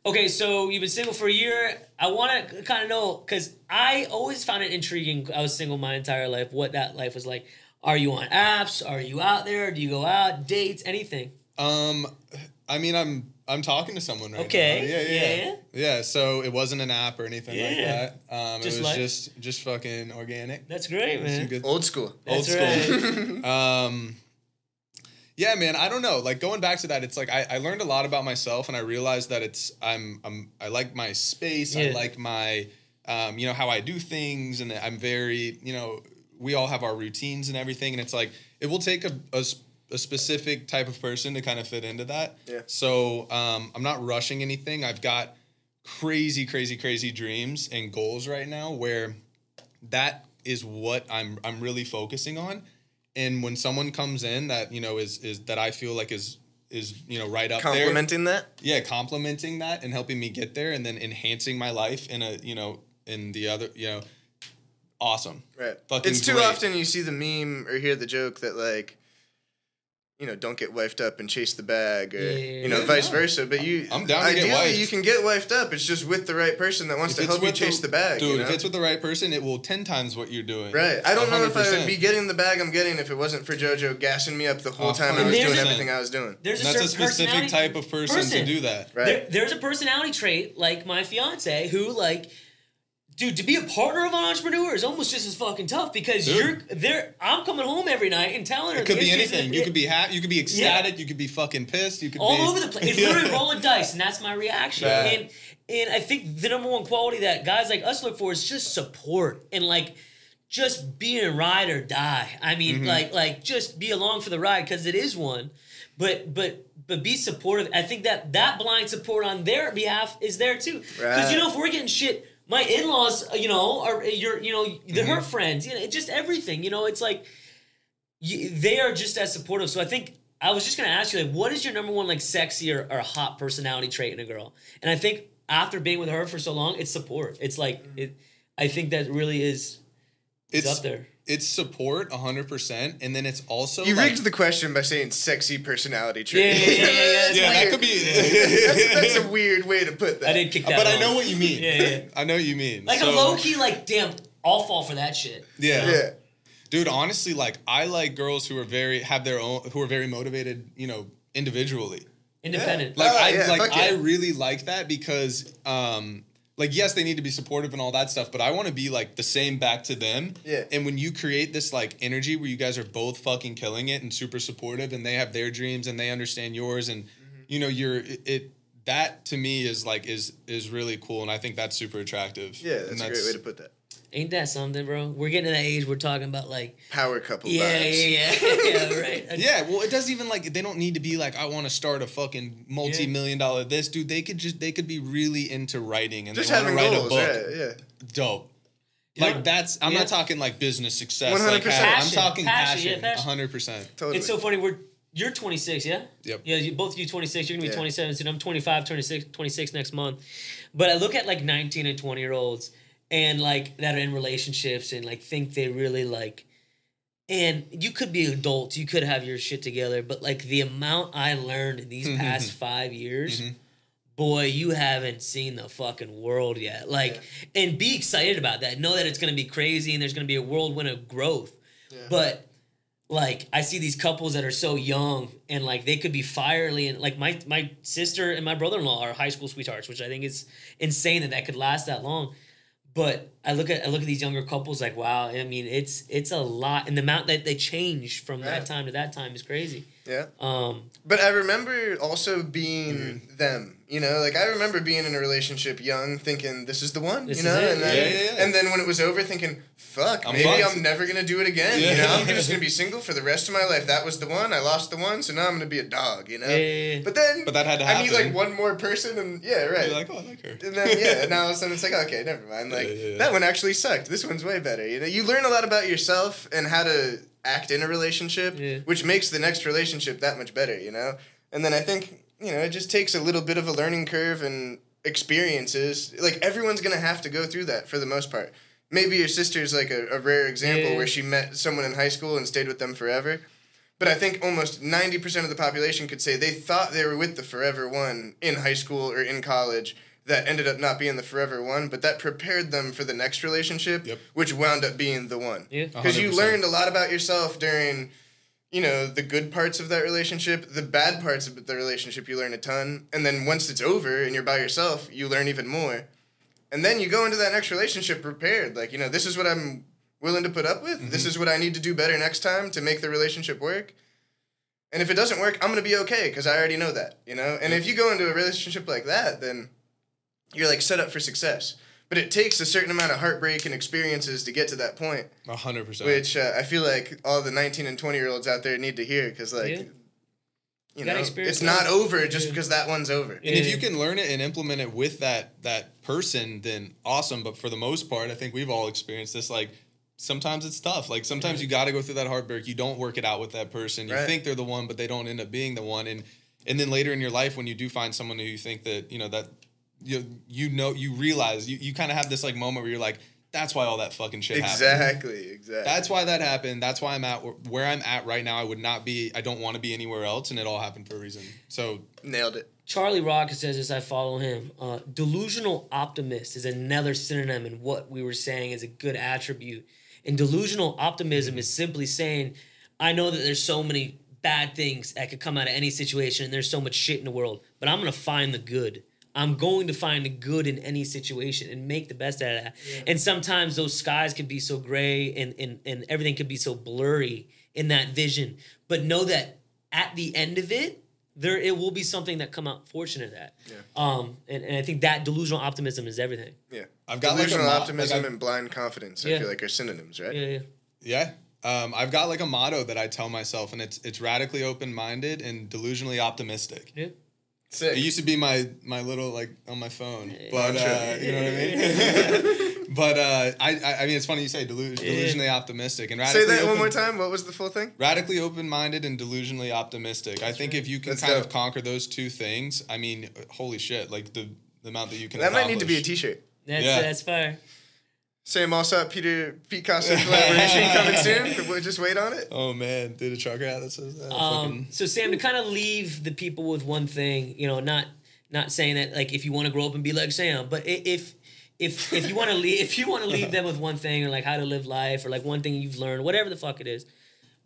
Okay, so you've been single for a year. I want to kind of know, because I always found it intriguing. I was single my entire life, what that life was like. Are you on apps? Are you out there? Do you go out? Dates? Anything? I mean, I'm talking to someone right now. Yeah, so it wasn't an app or anything like that. It was just fucking organic. That's great, man. Old school. That's right. Yeah, man, I don't know. Like, going back to that, it's like I learned a lot about myself, and I realized that I like my space. I like my how I do things, and I'm very, we all have our routines and everything, and it's like it will take a specific type of person to kind of fit into that. Yeah. So I'm not rushing anything. I've got crazy dreams and goals right now where that is what I'm really focusing on. And when someone comes in that, is that I feel like is right up complimenting there. That? Yeah, complimenting that and helping me get there and then enhancing my life in the other, awesome. Right. Fucking it's too great. often you see the meme or hear the joke that like, don't get wifed up and chase the bag, or vice versa. But I'm down to get wifed. You can get wifed up. It's just with the right person that wants to help you chase the bag. Dude, if it's with the right person, it will 10 times what you're doing. Right. I don't 100%. Know if I would be getting the bag I'm getting if it wasn't for JoJo gassing me up the whole time I was doing everything I was doing. That's a specific type of person to do that. Right. There's a personality trait like my fiance who like. Dude, to be a partner of an entrepreneur is almost just as fucking tough because you're there. I'm coming home every night and telling her. It could be anything. You could be happy. You could be ecstatic. You could be fucking pissed. You could all be over the place. It's literally rolling dice, and that's my reaction. And I think the number one quality that guys like us look for is just support and like just being ride or die. I mean, like just be along for the ride because it is one, but be supportive. I think that blind support on their behalf is there too. Because if we're getting shit. My in-laws, are they're her friends. Just everything. It's like they are just as supportive. So I think I was just gonna ask you, like, what is your number one like sexy or hot personality trait in a girl? And I think after being with her for so long, it's support. It's like I think that really is. It's up there. It's support 100%, and then it's also you rigged the question by saying sexy personality trait. Yeah, that could be. That's a weird way to put that. I didn't kick that. But off. I know what you mean. Yeah. I know what you mean. Like a low key, like damn, I'll fall for that shit. Yeah. Dude, honestly, like I like girls who are very motivated, individually. Independent. Like I really like that because like, yes, they need to be supportive and all that stuff, but I want to be, like, the same back to them. Yeah. And when you create this, like, energy where you guys are both fucking killing it and super supportive and they have their dreams and they understand yours and, that to me is, like, is really cool and I think that's super attractive. Yeah, that's a great way to put that. Ain't that something, bro? We're getting to that age we're talking about, like... Power couple vibes. Yeah, right. Yeah, well, it doesn't even, like... They don't need to be, like, I want to start a fucking multi-million-dollar this. Dude, they could be really into writing and just they want to write goals, a book. Right, yeah. Dope. Like, that's... I'm not talking, like, business success. 100%. Like, I'm talking passion. 100%. Totally. It's so funny. You're 26, yeah? Yep. Yeah, both of you 26. You're going to be 27 soon. I'm 25, 26 next month. But I look at, like, 19 and 20-year-olds... and, like, that are in relationships and, like, think they really, like... And you could be adults. You could have your shit together. But, like, the amount I learned in these past 5 years... Boy, you haven't seen the fucking world yet. Like, and be excited about that. Know that it's going to be crazy and there's going to be a whirlwind of growth. Yeah. But... like, I see these couples that are so young and, like, they could be fiery. And, like, my sister and my brother-in-law are high school sweethearts, which I think is insane that could last that long. But I look at these younger couples like, wow, I mean, it's a lot, and the amount that they change from that time to that time is crazy. Yeah. But I remember also being them, you know, like I remember being in a relationship young, thinking this is the one, you know, and then when it was over, thinking, fuck, maybe I'm never gonna do it again. You know, I'm just gonna be single for the rest of my life. That was the one. I lost the one, so now I'm gonna be a dog. You know. But then, that had to happen. I meet like one more person, and You're like, oh, I like her. And then and now all of a sudden it's like, okay, never mind. Like that one actually sucked. This one's way better. You know, you learn a lot about yourself and how to act in a relationship, which makes the next relationship that much better, you know? And then I think, you know, it just takes a little bit of a learning curve and experiences. Like, everyone's going to have to go through that for the most part. Maybe your sister's like a rare example where she met someone in high school and stayed with them forever. But I think almost 90% of the population could say they thought they were with the forever one in high school or in college, that ended up not being the forever one, but that prepared them for the next relationship, which wound up being the one. Because you learned a lot about yourself during, you know, the good parts of that relationship, the bad parts of the relationship, you learn a ton. And then once it's over and you're by yourself, you learn even more. And then you go into that next relationship prepared. Like, you know, this is what I'm willing to put up with. This is what I need to do better next time to make the relationship work. And if it doesn't work, I'm going to be okay because I already know that, you know? And if you go into a relationship like that, then you're like set up for success. But it takes a certain amount of heartbreak and experiences to get to that point. 100%. Which I feel like all the 19 and 20-year-olds out there need to hear because, like, you know, it's not over just because that one's over. And if you can learn it and implement it with that person, then awesome. But for the most part, I think we've all experienced this, like, sometimes it's tough. Like, sometimes you got to go through that heartbreak. You don't work it out with that person. You think they're the one, but they don't end up being the one. And then later in your life, when you do find someone who you think that, you know, that you realize you kind of have this like moment where you're like, that's why all that fucking shit happened. Exactly. That's why that happened. That's why I'm at where I'm at right now. I don't want to be anywhere else, and it all happened for a reason. So nailed it. Charlie Rocket says, as I follow him, delusional optimist is another synonym in what we were saying is a good attribute. And delusional optimism is simply saying, I know that there's so many bad things that could come out of any situation, and there's so much shit in the world, but I'm going to find the good. I'm going to find the good in any situation and make the best out of that. Yeah. And sometimes those skies can be so gray and everything can be so blurry in that vision. But know that at the end of it, it will be something that come out fortunate at. Yeah. And I think that delusional optimism is everything. Yeah. I've got delusional optimism and blind confidence, I feel like, are synonyms, right? Yeah. I've got like a motto that I tell myself, and it's radically open-minded and delusionally optimistic. Yeah. Sick. It used to be my little, like, on my phone, but, you know what I mean? But, I mean, it's funny you say delusionally optimistic. And say that one more time. What was the full thing? Radically open-minded and delusionally optimistic. That's I think if you can kind of conquer those two things, I mean, holy shit, like, the amount that you can accomplish. Might need to be a t-shirt. That's fire. Sam Allsopp, Pete Price collaboration coming soon. We'll just wait on it. Oh man, did a trucker hat that says that? So Sam, to kind of leave the people with one thing, you know, not saying that like if you want to grow up and be like Sam, but if you want to leave them with one thing or like how to live life or like one thing you've learned, whatever the fuck it is,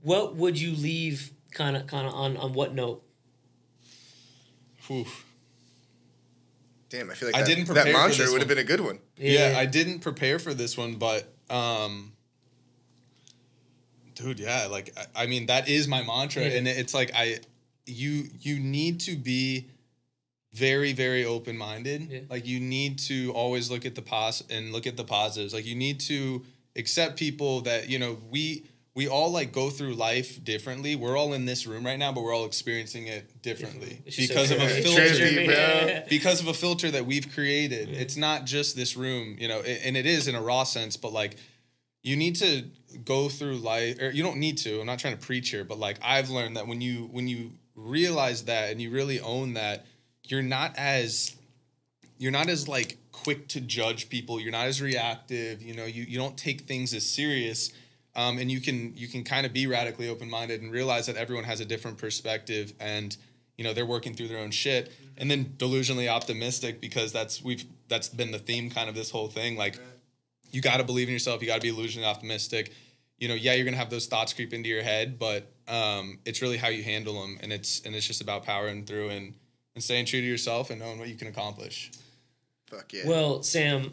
what would you leave kind of on what note? Whew. Damn, I feel like that mantra would have been a good one. Yeah, I didn't prepare for this one, but, dude, yeah, like, I mean, that is my mantra, and it's like, you need to be very, very open-minded. Yeah. Like, you need to always look at the positives. Like, you need to accept people that, you know, we all like go through life differently. We're all in this room right now, but we're all experiencing it differently because of a filter. Because of a filter that we've created. Yeah. It's not just this room, you know, and it is in a raw sense, but like you need to go through life, or you don't need to. I'm not trying to preach here, but like I've learned that when you realize that and you really own that, you're not as like quick to judge people. You're not as reactive. You know, you don't take things as serious. And you can kind of be radically open-minded and realize that everyone has a different perspective and, you know, they're working through their own shit. And then delusionally optimistic because that's been the theme kind of this whole thing. Like, you got to believe in yourself. You got to be delusionally optimistic. You know, yeah, you're going to have those thoughts creep into your head, but it's really how you handle them. And it's just about powering through and staying true to yourself and knowing what you can accomplish. Fuck yeah. Well, Sam,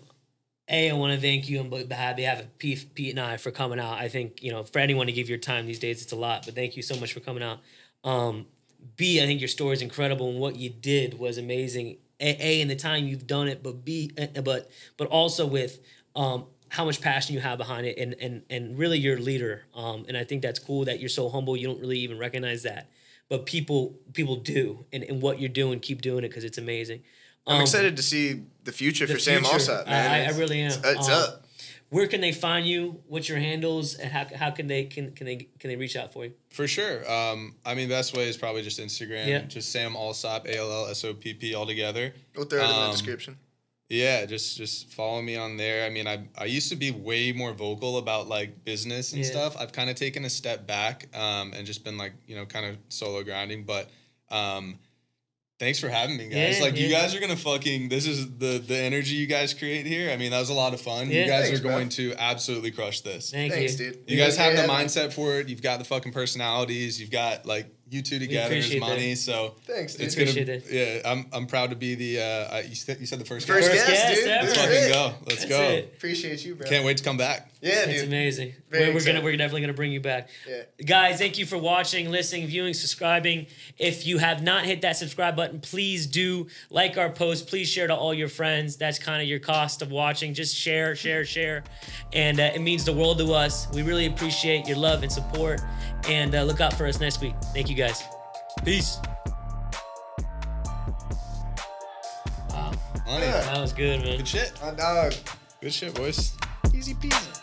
I want to thank you on behalf of Pete and I for coming out. I think, for anyone to give your time these days, it's a lot, but thank you so much for coming out. B, I think your story is incredible, and what you did was amazing. A, in the time you've done it, but B, but also with how much passion you have behind it, and really you're a leader. And I think that's cool that you're so humble. You don't really even recognize that, but people do, and what you're doing, keep doing it because it's amazing. I'm excited to see the future for Sam Allsopp, man. I really am. It's up. Where can they find you? What's your handles, and how can they reach out for you? For sure. Best way is probably just Instagram. Yeah. Just Sam Allsopp, ALLSOPP all together. We'll throw it in the description. Yeah, just follow me on there. I mean, I used to be way more vocal about like business and stuff. I've kind of taken a step back and just been like, kind of solo grinding. But thanks for having me, guys. You guys are gonna this is the energy you guys create here. I mean, that was a lot of fun. Yeah. You guys are going to absolutely crush this. Thanks, dude. You guys have the mindset for it. You've got the fucking personalities. You've got like you two together is money. That. So thanks, dude. It's gonna. Yeah, I'm proud to be the. You said the first guest, dude. Let's fucking go. Let's go. It. Appreciate you, bro. Can't wait to come back. Yeah, dude. It's amazing. We're definitely gonna bring you back. Yeah. Guys, thank you for watching, listening, viewing, subscribing. If you have not hit that subscribe button, please do like our post. Please share to all your friends. That's kind of your cost of watching. Just share. And it means the world to us. We really appreciate your love and support. And look out for us next week. Thank you, guys. Peace. Wow. That was good, man. Good shit. My dog. Good shit, boys. Easy peasy.